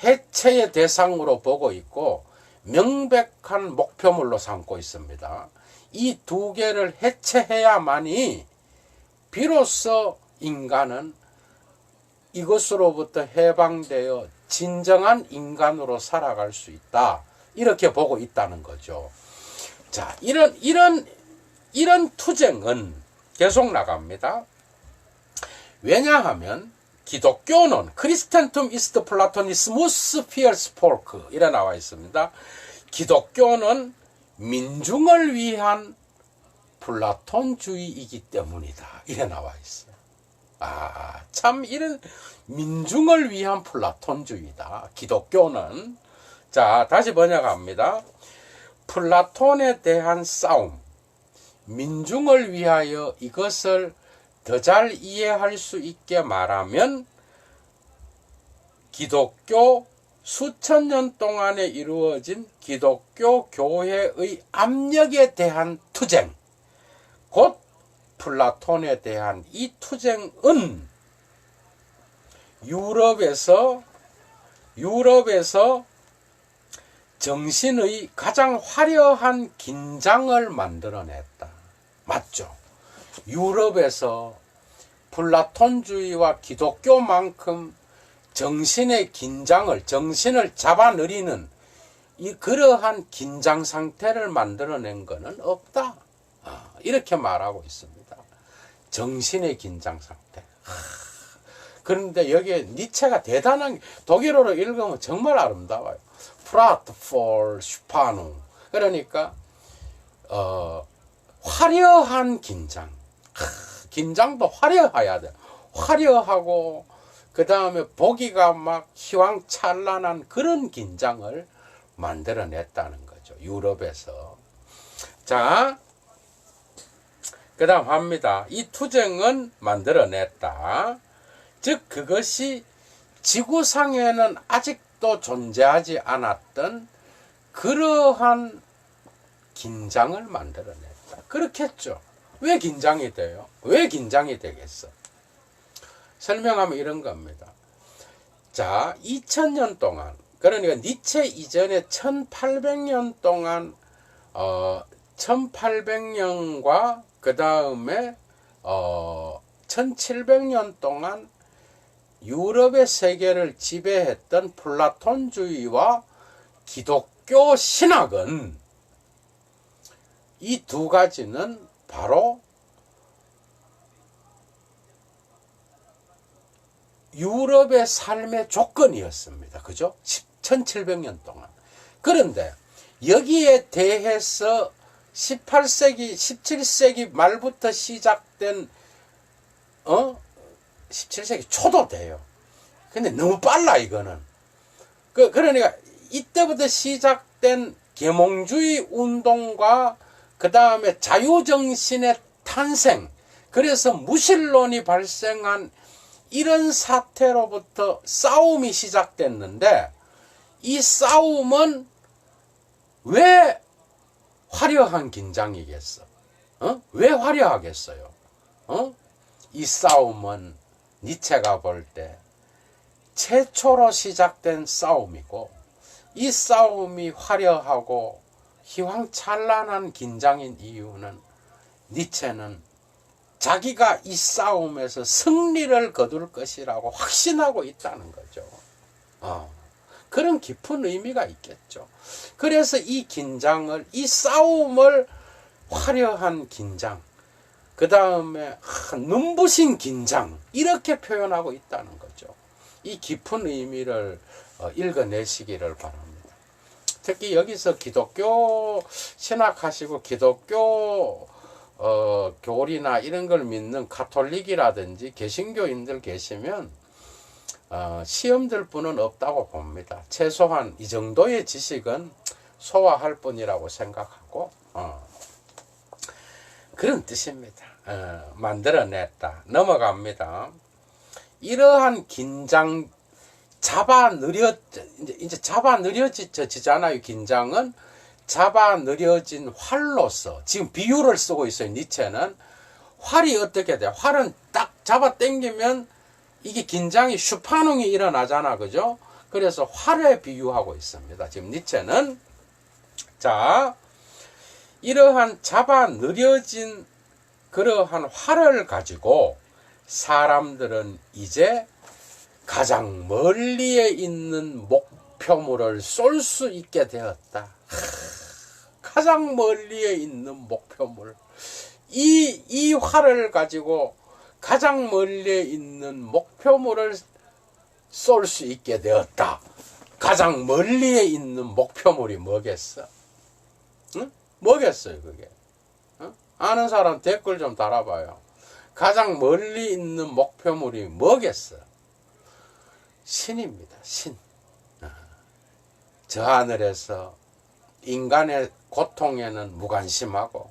해체의 대상으로 보고 있고 명백한 목표물로 삼고 있습니다. 이 두 개를 해체해야만이 비로소 인간은 이것으로부터 해방되어 진정한 인간으로 살아갈 수 있다. 이렇게 보고 있다는 거죠. 자, 이런 투쟁은 계속 나갑니다. 왜냐하면 기독교는 크리스텐툼 이스트 플라토니스무스 피어스 폴크 이래 나와 있습니다. 기독교는 민중을 위한 플라톤주의이기 때문이다. 이래 나와 있어요. 참 이런 민중을 위한 플라톤주의다. 기독교는. 자, 다시 번역합니다. 플라톤에 대한 싸움, 민중을 위하여 이것을 더 잘 이해할 수 있게 말하면 기독교 수천 년 동안에 이루어진 기독교 교회의 압력에 대한 투쟁, 곧 플라톤에 대한 이 투쟁은 유럽에서 정신의 가장 화려한 긴장을 만들어냈다. 맞죠? 유럽에서 플라톤주의와 기독교만큼 정신의 긴장을, 정신을 잡아넣이는 그러한 긴장 상태를 만들어낸 것은 없다. 이렇게 말하고 있습니다. 정신의 긴장 상태. 그런데 여기에 니체가 대단한, 독일어로 읽으면 정말 아름다워요. 프라트 폴 슈파누. 그러니까 화려한 긴장. 긴장도 화려해야 돼. 화려하고 그 다음에 보기가 막 휘황찬란한 그런 긴장을 만들어냈다는 거죠. 유럽에서. 자, 그 다음 합니다. 이 투쟁은 만들어냈다. 즉 그것이 지구상에는 아직도 존재하지 않았던 그러한 긴장을 만들어냈다. 그렇겠죠. 왜 긴장이 돼요? 왜 긴장이 되겠어? 설명하면 이런 겁니다. 자, 2000년 동안, 그러니까 니체 이전에 1800년 동안 1800년과 그 다음에 1700년 동안 유럽의 세계를 지배했던 플라톤주의와 기독교 신학은 이 두 가지는 바로 유럽의 삶의 조건이었습니다. 그죠? 1700년 동안. 그런데 여기에 대해서 18세기, 17세기 말부터 시작된 17세기 초도 돼요. 근데 너무 빨라 이거는. 그러니까 이때부터 시작된 계몽주의 운동과 그 다음에 자유정신의 탄생, 그래서 무신론이 발생한 이런 사태로부터 싸움이 시작됐는데, 이 싸움은 왜 화려한 긴장이겠어? 왜 화려하겠어요? 이 싸움은 니체가 볼 때 최초로 시작된 싸움이고, 이 싸움이 화려하고 휘황찬란한 긴장인 이유는 니체는 자기가 이 싸움에서 승리를 거둘 것이라고 확신하고 있다는 거죠. 그런 깊은 의미가 있겠죠. 그래서 이 긴장을, 이 싸움을 화려한 긴장, 그 다음에 눈부신 긴장, 이렇게 표현하고 있다는 거죠. 이 깊은 의미를 읽어내시기를 바랍니다. 특히 여기서 기독교 신학하시고 기독교 교리나 이런 걸 믿는 가톨릭이라든지 개신교인들 계시면 시험 들 분은 없다고 봅니다. 최소한 이 정도의 지식은 소화할 뿐이라고 생각하고 그런 뜻입니다. 만들어냈다. 넘어갑니다. 이러한 긴장, 이제 잡아 느려지잖아요. 긴장은 잡아 느려진 활로서, 지금 비유를 쓰고 있어요. 니체는 활이 어떻게 돼? 활은 딱 잡아 당기면 이게 긴장이 슈파농이 일어나잖아, 그죠? 그래서 활에 비유하고 있습니다. 지금 니체는. 자, 이러한 잡아 느려진 그러한 활을 가지고 사람들은 이제 가장 멀리에 있는 목표물을 쏠 수 있게 되었다. 가장 멀리에 있는 목표물. 이 활을 가지고 가장 멀리에 있는 목표물을 쏠 수 있게 되었다. 가장 멀리에 있는 목표물이 뭐겠어? 응? 뭐겠어요, 그게? 아는 사람 댓글 좀 달아봐요. 가장 멀리 있는 목표물이 뭐겠어? 신입니다. 신. 저 하늘에서 인간의 고통에는 무관심하고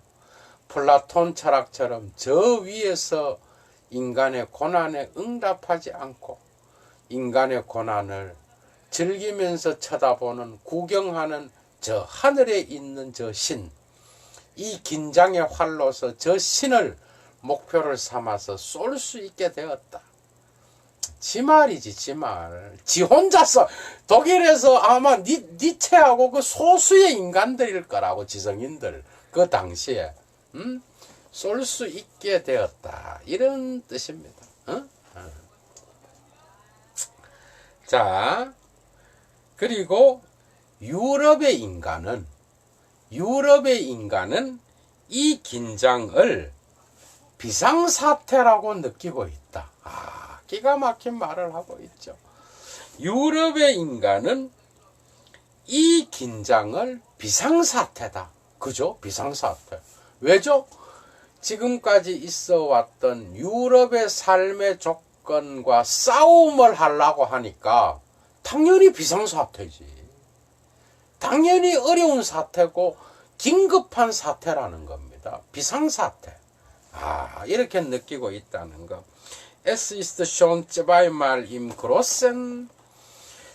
플라톤 철학처럼 저 위에서 인간의 고난에 응답하지 않고 인간의 고난을 즐기면서 쳐다보는, 구경하는 저 하늘에 있는 저 신, 이 긴장의 활로서 저 신을 목표를 삼아서 쏠 수 있게 되었다. 지 말이지, 지 말. 지 혼자서 독일에서 아마 니체하고 그 소수의 인간들일 거라고, 지성인들 그 당시에 쏠 수 있게 되었다, 이런 뜻입니다. 자, 그리고 유럽의 인간은 이 긴장을 비상사태라고 느끼고 있다. 기가 막힌 말을 하고 있죠. 유럽의 인간은 이 긴장을 비상사태다. 그죠? 비상사태. 왜죠? 지금까지 있어 왔던 유럽의 삶의 조건과 싸움을 하려고 하니까 당연히 비상사태지. 당연히 어려운 사태고 긴급한 사태라는 겁니다. bi상사태. 이렇게 느끼고 있다는 거. Es ist schon zweimal im großen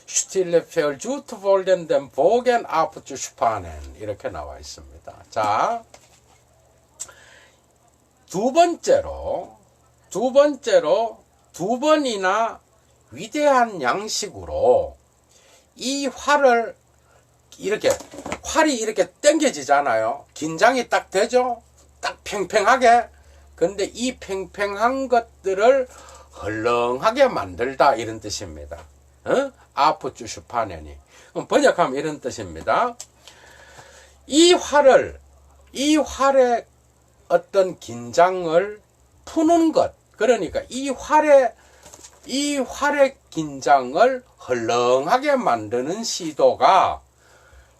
Stille versucht worden, den Bogen abzuspannen. 이렇게 나와 있습니다. 자, 두 번째로 두 번이나 위대한 양식으로 이 활을 활이 이렇게 당겨지잖아요. 긴장이 딱 되죠? 딱 팽팽하게. 근데 이 팽팽한 것들을 헐렁하게 만들다, 이런 뜻입니다. 아프주슈파네니. 그럼 번역하면 이런 뜻입니다. 이 활의 어떤 긴장을 푸는 것. 그러니까 이 활의 긴장을 헐렁하게 만드는 시도가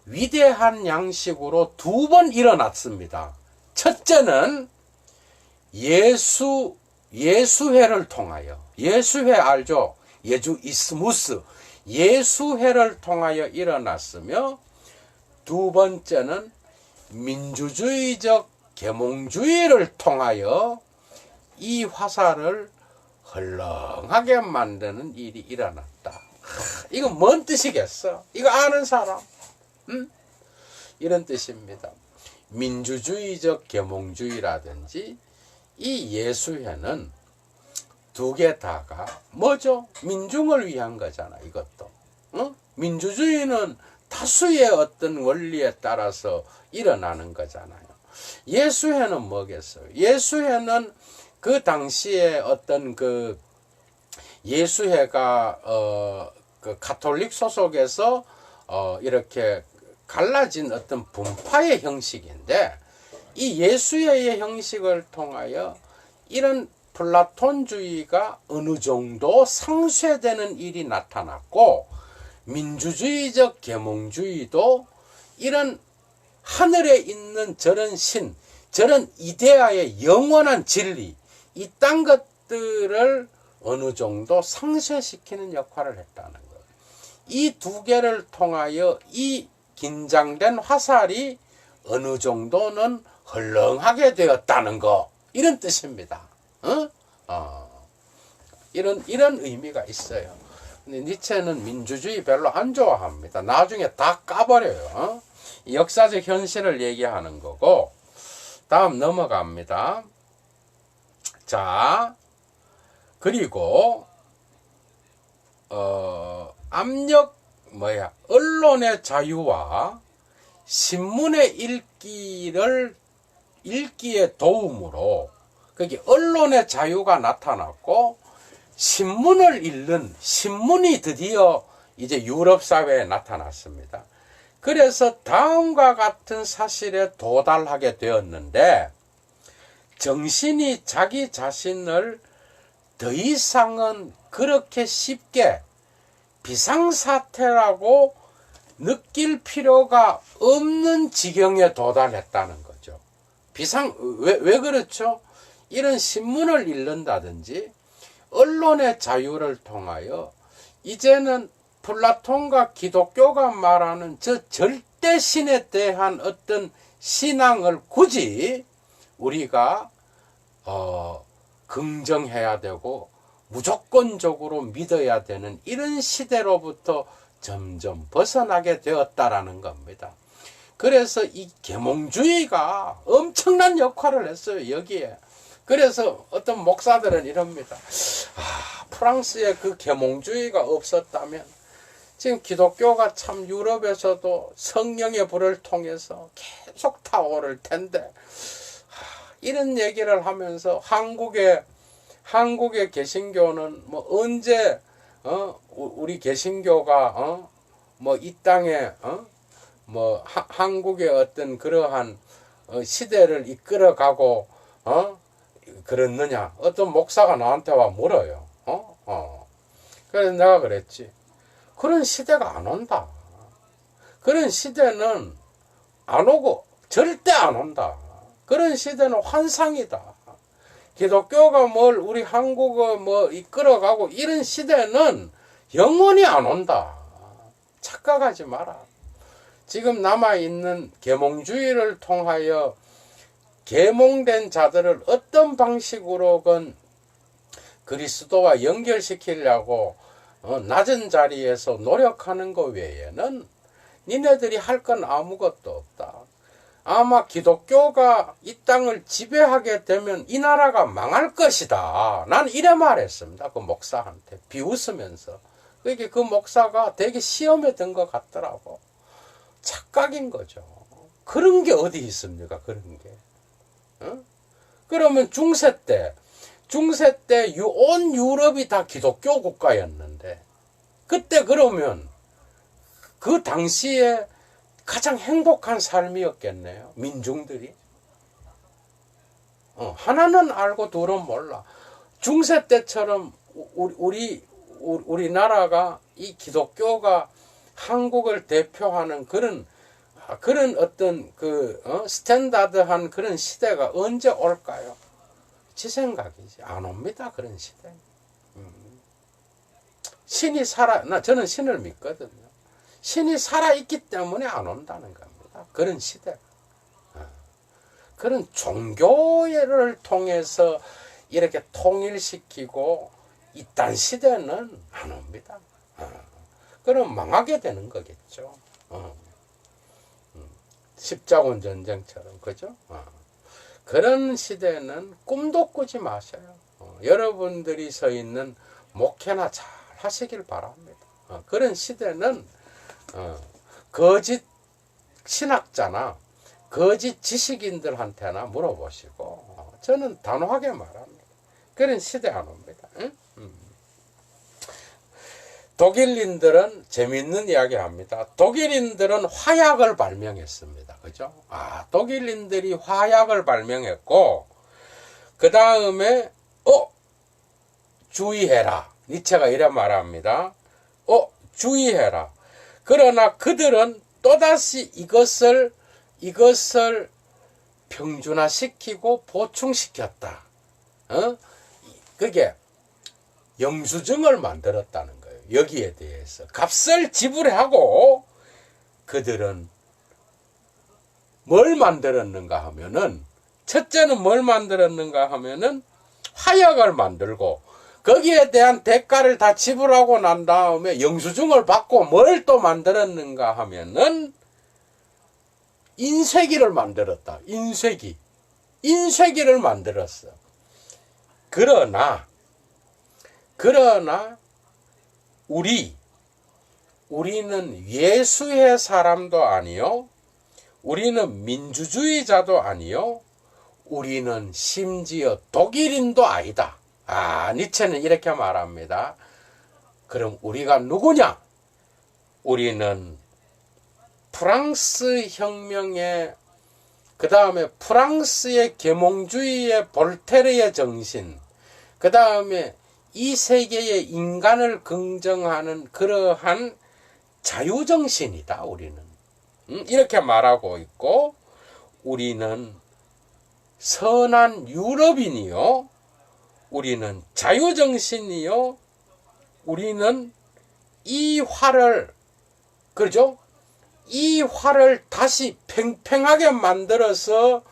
위대한 양식으로 두 번 일어났습니다. 첫째는 예수회를 통하여, 예수회 알죠? 예주 이스무스, 예수회를 통하여 일어났으며, 두 번째는 민주주의적 계몽주의를 통하여 이 화살을 헐렁하게 만드는 일이 일어났다. 이거 뭔 뜻이겠어? 이거 아는 사람? 이런 뜻입니다. 민주주의적 계몽주의라든지 이 예수회는 두 개 다가 뭐죠? 민중을 위한 거잖아, 이것도. 민주주의는 다수의 어떤 원리에 따라서 일어나는 거잖아요. 예수회는 뭐겠어요? 예수회는 그 당시에 어떤 그 예수회가 그 가톨릭 소속에서 이렇게 갈라진 어떤 분파의 형식인데, 이 예수회의 형식을 통하여 이런 플라톤주의가 어느 정도 상쇄되는 일이 나타났고, 민주주의적 계몽주의도 이런 하늘에 있는 저런 신, 저런 이데아의 영원한 진리, 이딴 것들을 어느 정도 상쇄시키는 역할을 했다는 것. 이 두 개를 통하여 이 긴장된 화살이 어느 정도는 헐렁하게 되었다는 거, 이런 뜻입니다. 이런 의미가 있어요. 근데 니체는 민주주의 별로 안 좋아합니다. 나중에 다 까버려요. 역사적 현실을 얘기하는 거고. 다음 넘어갑니다. 자, 그리고 언론의 자유와 신문의 읽기의 도움으로, 거기 언론의 자유가 나타났고, 신문이 드디어 이제 유럽 사회에 나타났습니다. 그래서 다음과 같은 사실에 도달하게 되었는데, 정신이 자기 자신을 더 이상은 그렇게 쉽게 비상사태라고 느낄 필요가 없는 지경에 도달했다는 거죠. 왜 그렇죠? 이런 신문을 읽는다든지 언론의 자유를 통하여 이제는 플라톤과 기독교가 말하는 저 절대신에 대한 어떤 신앙을 굳이 우리가 긍정해야 되고 무조건적으로 믿어야 되는 이런 시대로부터 점점 벗어나게 되었다라는 겁니다. 그래서 이 계몽주의가 엄청난 역할을 했어요, 여기에. 그래서 어떤 목사들은 이럽니다. 프랑스에 그 계몽주의가 없었다면 지금 기독교가 참 유럽에서도 성령의 불을 통해서 계속 타오를 텐데, 이런 얘기를 하면서 한국의 개신교는 뭐 언제 우리 개신교가 뭐 이 땅에 뭐 한국의 어떤 그러한 시대를 이끌어가고 그랬느냐, 어떤 목사가 나한테 와 물어요. 그래서 내가 그랬지, 그런 시대가 안 온다. 그런 시대는 안 오고 절대 안 온다. 그런 시대는 환상이다. 기독교가 뭘 우리 한국을 뭐 이끌어가고 이런 시대는 영원히 안 온다. 착각하지 마라. 지금 남아있는 계몽주의를 통하여 계몽된 자들을 어떤 방식으로건 그리스도와 연결시키려고 낮은 자리에서 노력하는 것 외에는 니네들이 할 건 아무것도 없다. 아마 기독교가 이 땅을 지배하게 되면 이 나라가 망할 것이다. 난 이래 말했습니다. 그 목사한테 비웃으면서. 그게 그 목사가 되게 시험에 든 것 같더라고. 착각인 거죠. 그런 게 어디 있습니까? 그런 게. 그러면 중세 때 온 유럽이 다 기독교 국가였는데 그때 그러면 그 당시에 가장 행복한 삶이었겠네요. 민중들이. 하나는 알고 둘은 몰라. 중세 때처럼 우리나라가 이 기독교가 한국을 대표하는 그런 어떤 스탠다드한 그런 시대가 언제 올까요? 제 생각이지. 안 옵니다. 그런 시대. 신이 저는 신을 믿거든요. 신이 살아있기 때문에 안 온다는 겁니다. 그런 시대. 그런 종교를 통해서 이렇게 통일시키고 이딴 시대는 안 옵니다. 그럼 망하게 되는 거겠죠. 십자군 전쟁처럼. 그죠? 그런 시대는 꿈도 꾸지 마셔요. 여러분들이 서 있는 목회나 잘 하시길 바랍니다. 그런 시대는 거짓 신학자나 거짓 지식인들한테나 물어보시고 저는 단호하게 말합니다. 그런 시대 안 옵니다. 응? 독일인들은 재밌는 이야기 합니다. 독일인들은 화약을 발명했습니다. 그죠? 독일인들이 화약을 발명했고, 그 다음에, 주의해라. 니체가 이래 말합니다. 주의해라. 그러나 그들은 또다시 이것을 평준화시키고 보충시켰다. 그게 영수증을 만들었다는 거예요. 여기에 대해서 값을 지불하고 그들은 뭘 만들었는가 하면은 첫째는 뭘 만들었는가 하면은 화약을 만들고 거기에 대한 대가를 다 지불하고 난 다음에 영수증을 받고 뭘 또 만들었는가 하면은 인쇄기를 만들었다. 인쇄기를 만들었어. 그러나 우리는 예수의 사람도 아니요, 우리는 민주주의자도 아니요, 우리는 심지어 독일인도 아니다. 니체는 이렇게 말합니다. 그럼 우리가 누구냐? 우리는 프랑스 혁명의, 그 다음에 프랑스의 계몽주의의 볼테르의 정신, 그 다음에 이 세계의 인간을 긍정하는 그러한 자유정신이다. 우리는 이렇게 말하고 있고, 우리는 선한 유럽인이요, 우리는 자유정신이요, 우리는 이 활을, 그죠? 이 활을 다시 팽팽하게 만들어서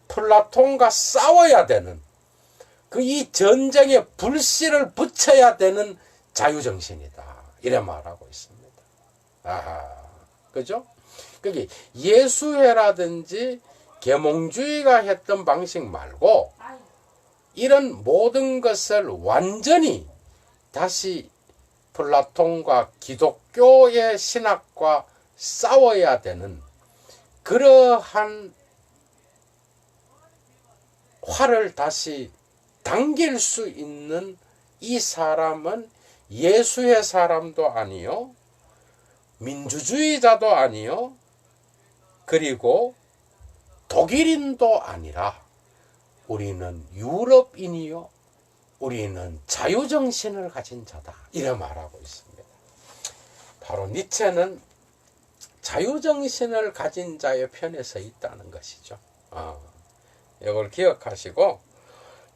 플라톤과 싸워야 되는, 이 전쟁에 불씨를 붙여야 되는 자유정신이다. 이래 말하고 있습니다. 그죠? 그게 예수회라든지 계몽주의가 했던 방식 말고 이런 모든 것을 완전히 다시 플라톤과 기독교의 신학과 싸워야 되는 그러한 활을 다시 당길 수 있는 이 사람은 예수의 사람도 아니요, 민주주의자도 아니요, 그리고 독일인도 아니라 우리는 유럽인이요, 우리는 자유정신을 가진 자다. 이래 말하고 있습니다. 바로 니체는 자유정신을 가진 자의 편에 서 있다는 것이죠. 이걸 기억하시고,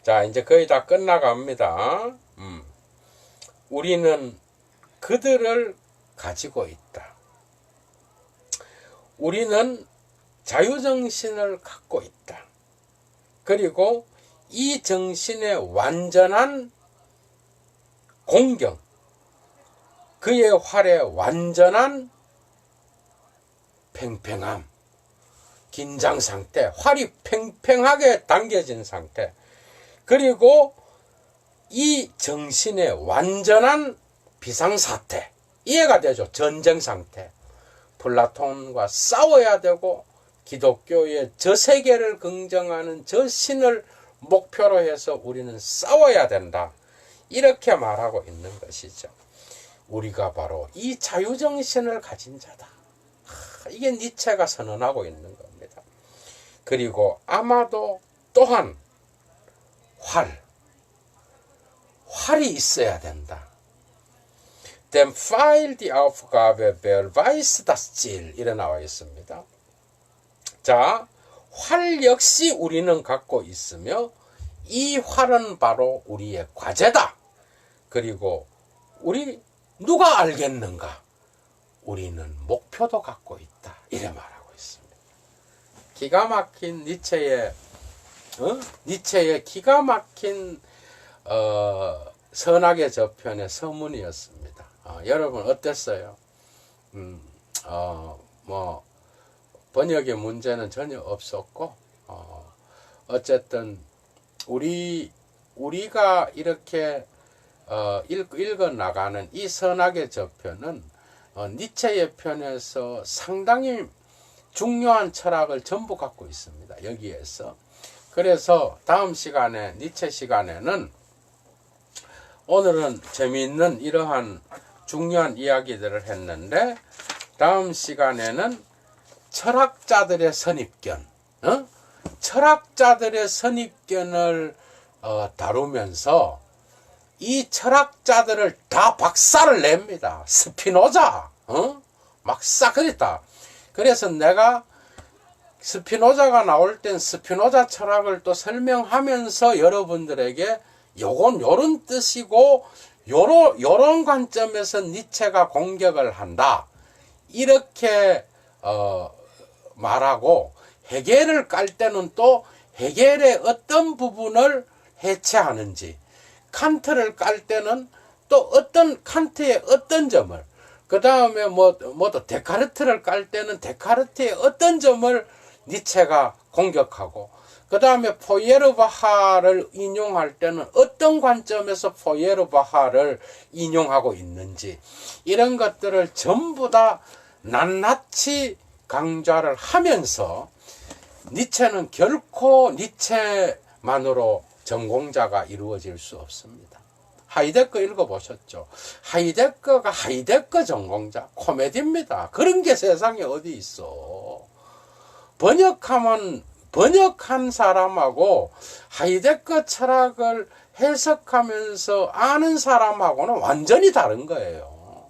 자, 이제 거의 다 끝나갑니다. 우리는 그들을 가지고 있다. 우리는 자유정신을 갖고 있다. 그리고 이 정신의 완전한 공경, 그의 활의 완전한 팽팽함, 긴장 상태, 활이 팽팽하게 당겨진 상태, 그리고 이 정신의 완전한 비상사태, 이해가 되죠? 전쟁 상태. 플라톤과 싸워야 되고 기독교의 저 세계를 긍정하는 저 신을 목표로 해서 우리는 싸워야 된다. 이렇게 말하고 있는 것이죠. 우리가 바로 이 자유정신을 가진 자다. 이게 니체가 선언하고 있는 겁니다. 그리고 아마도 또한 활이 있어야 된다. Dem Pfeil die Aufgabe beweist das Ziel. 이래 나와 있습니다. 자, 활 역시 우리는 갖고 있으며 이 활은 바로 우리의 과제다. 그리고 우리 누가 알겠는가? 우리는 목표도 갖고 있다. 이래 말하고 있습니다. 기가 막힌 니체의 기가 막힌 선악의 저편의 서문이었습니다. 여러분 어땠어요? 뭐 번역의 문제는 전혀 없었고, 어쨌든 우리가 이렇게 읽어 나가는 이 선악의 저편은 니체의 편에서 상당히 중요한 철학을 전부 갖고 있습니다. 여기에서. 그래서 다음 시간에, 니체 시간에는 오늘은 재미있는 이러한 중요한 이야기들을 했는데, 다음 시간에는 철학자들의 선입견, 철학자들의 선입견을 다루면서 이 철학자들을 다 박살을 냅니다. 스피노자, 막 싹 그랬다. 그래서 내가 스피노자가 나올 땐 스피노자 철학을 또 설명하면서 여러분들에게 요건 요런 뜻이고 요런 관점에서 니체가 공격을 한다. 이렇게 말하고, 헤겔을 깔 때는 또 헤겔의 어떤 부분을 해체하는지, 칸트를 깔 때는 또 어떤 칸트의 어떤 점을, 그 다음에 또 데카르트를 깔 때는 데카르트의 어떤 점을 니체가 공격하고, 그 다음에 포이에르바하를 인용할 때는 어떤 관점에서 포이에르바하를 인용하고 있는지, 이런 것들을 전부 다 낱낱이 강좌를 하면서, 니체는 결코 니체만으로 전공자가 이루어질 수 없습니다. 하이데거 읽어보셨죠? 하이데거가 하이데거 전공자, 코미디입니다. 그런 게 세상에 어디 있어. 번역한 사람하고 하이데거 철학을 해석하면서 아는 사람하고는 완전히 다른 거예요.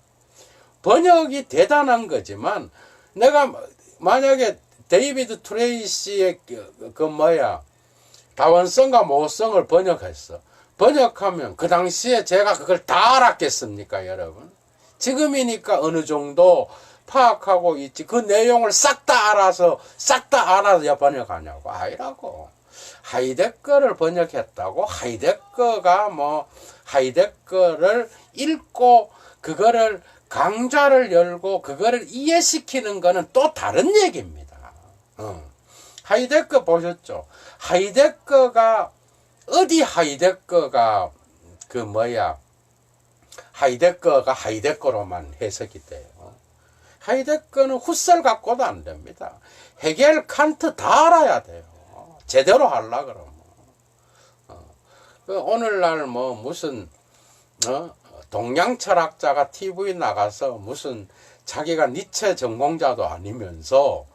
번역이 대단한 거지만, 내가 만약에 데이비드 트레이시의 다원성과 모성을 번역했어. 번역하면 그 당시에 제가 그걸 다 알았겠습니까, 여러분? 지금이니까 어느 정도 파악하고 있지. 그 내용을 싹 다 알아서 번역하냐고. 아니라고. 하이데거를 번역했다고 하이데거가 하이데거를 읽고 그거를 강좌를 열고 그거를 이해시키는 거는 또 다른 얘기입니다. 하이데거 보셨죠? 하이데거가 하이데거가 하이데거로만 해석이 돼요. 하이데거는 훗설 갖고도 안 됩니다. 헤겔, 칸트 다 알아야 돼요. 제대로 하려 그러면. 오늘날 무슨 동양 철학자가 TV 나가서 무슨 자기가 니체 전공자도 아니면서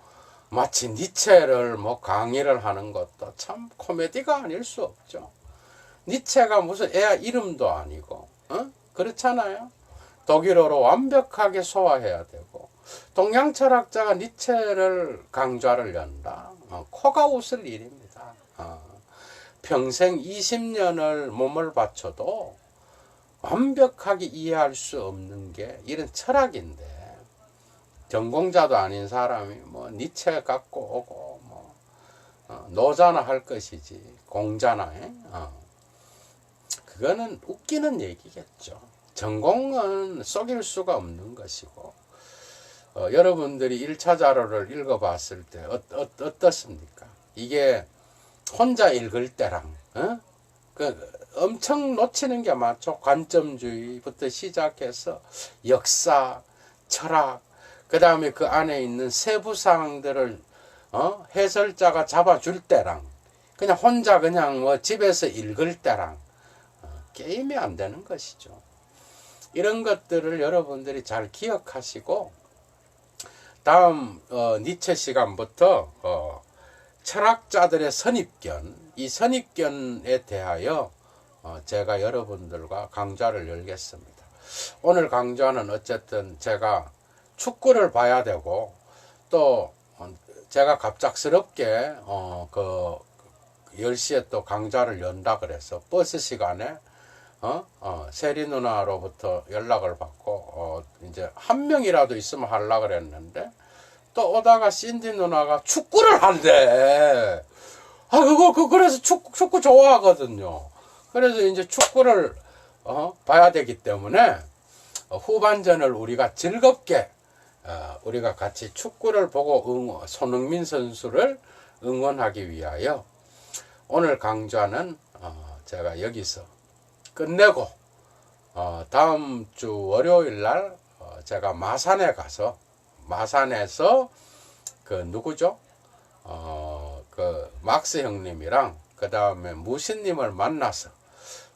마치 니체를 강의를 하는 것도 참 코미디가 아닐 수 없죠. 니체가 무슨 애 이름도 아니고, 그렇잖아요. 독일어로 완벽하게 소화해야 되고, 동양 철학자가 니체를 강좌를 연다. 코가 웃을 일입니다. 평생 20년을 몸을 바쳐도 완벽하게 이해할 수 없는 게 이런 철학인데, 전공자도 아닌 사람이 뭐 니체 갖고 오고 뭐 노자나 할 것이지 공자나 그거는 웃기는 얘기겠죠. 전공은 속일 수가 없는 것이고, 여러분들이 1차 자료를 읽어봤을 때 어떻습니까? 이게 혼자 읽을 때랑 엄청 놓치는 게 많죠. 관점주의부터 시작해서 역사, 철학, 그 다음에 그 안에 있는 세부 사항들을 해설자가 잡아줄 때랑 그냥 혼자 그냥 뭐 집에서 읽을 때랑 게임이 안 되는 것이죠. 이런 것들을 여러분들이 잘 기억하시고, 다음 니체 시간부터 철학자들의 선입견, 이 선입견에 대하여 제가 여러분들과 강좌를 열겠습니다. 오늘 강좌는 어쨌든 제가 축구를 봐야 되고, 또 제가 갑작스럽게 그 10시에 또 강좌를 연다 그래서 버스 시간에 세리 누나로부터 연락을 받고 이제 한 명이라도 있으면 하려고 그랬는데, 또 오다가 신디 누나가 축구를 한대. 그래서 축구 좋아하거든요. 그래서 이제 축구를 봐야 되기 때문에 후반전을 우리가 즐겁게 우리가 같이 축구를 보고 손흥민 선수를 응원하기 위하여 오늘 강좌는 제가 여기서 끝내고, 다음 주 월요일 날 제가 마산에 가서, 마산에서 그 누구죠? 그 막스 형님이랑 그 다음에 무신님을 만나서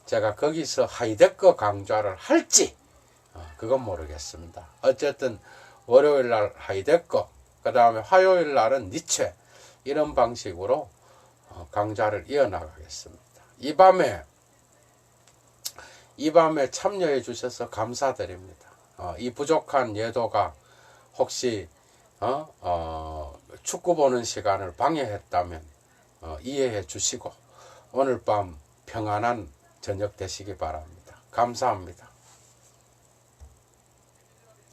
제가 거기서 하이데거 강좌를 할지 그건 모르겠습니다. 어쨌든 월요일 날 하이데거, 그 다음에 화요일 날은 니체, 이런 방식으로 강좌를 이어나가겠습니다. 이 밤에 참여해 주셔서 감사드립니다. 이 부족한 예도가 혹시 축구 보는 시간을 방해했다면 이해해 주시고, 오늘 밤 평안한 저녁 되시기 바랍니다. 감사합니다.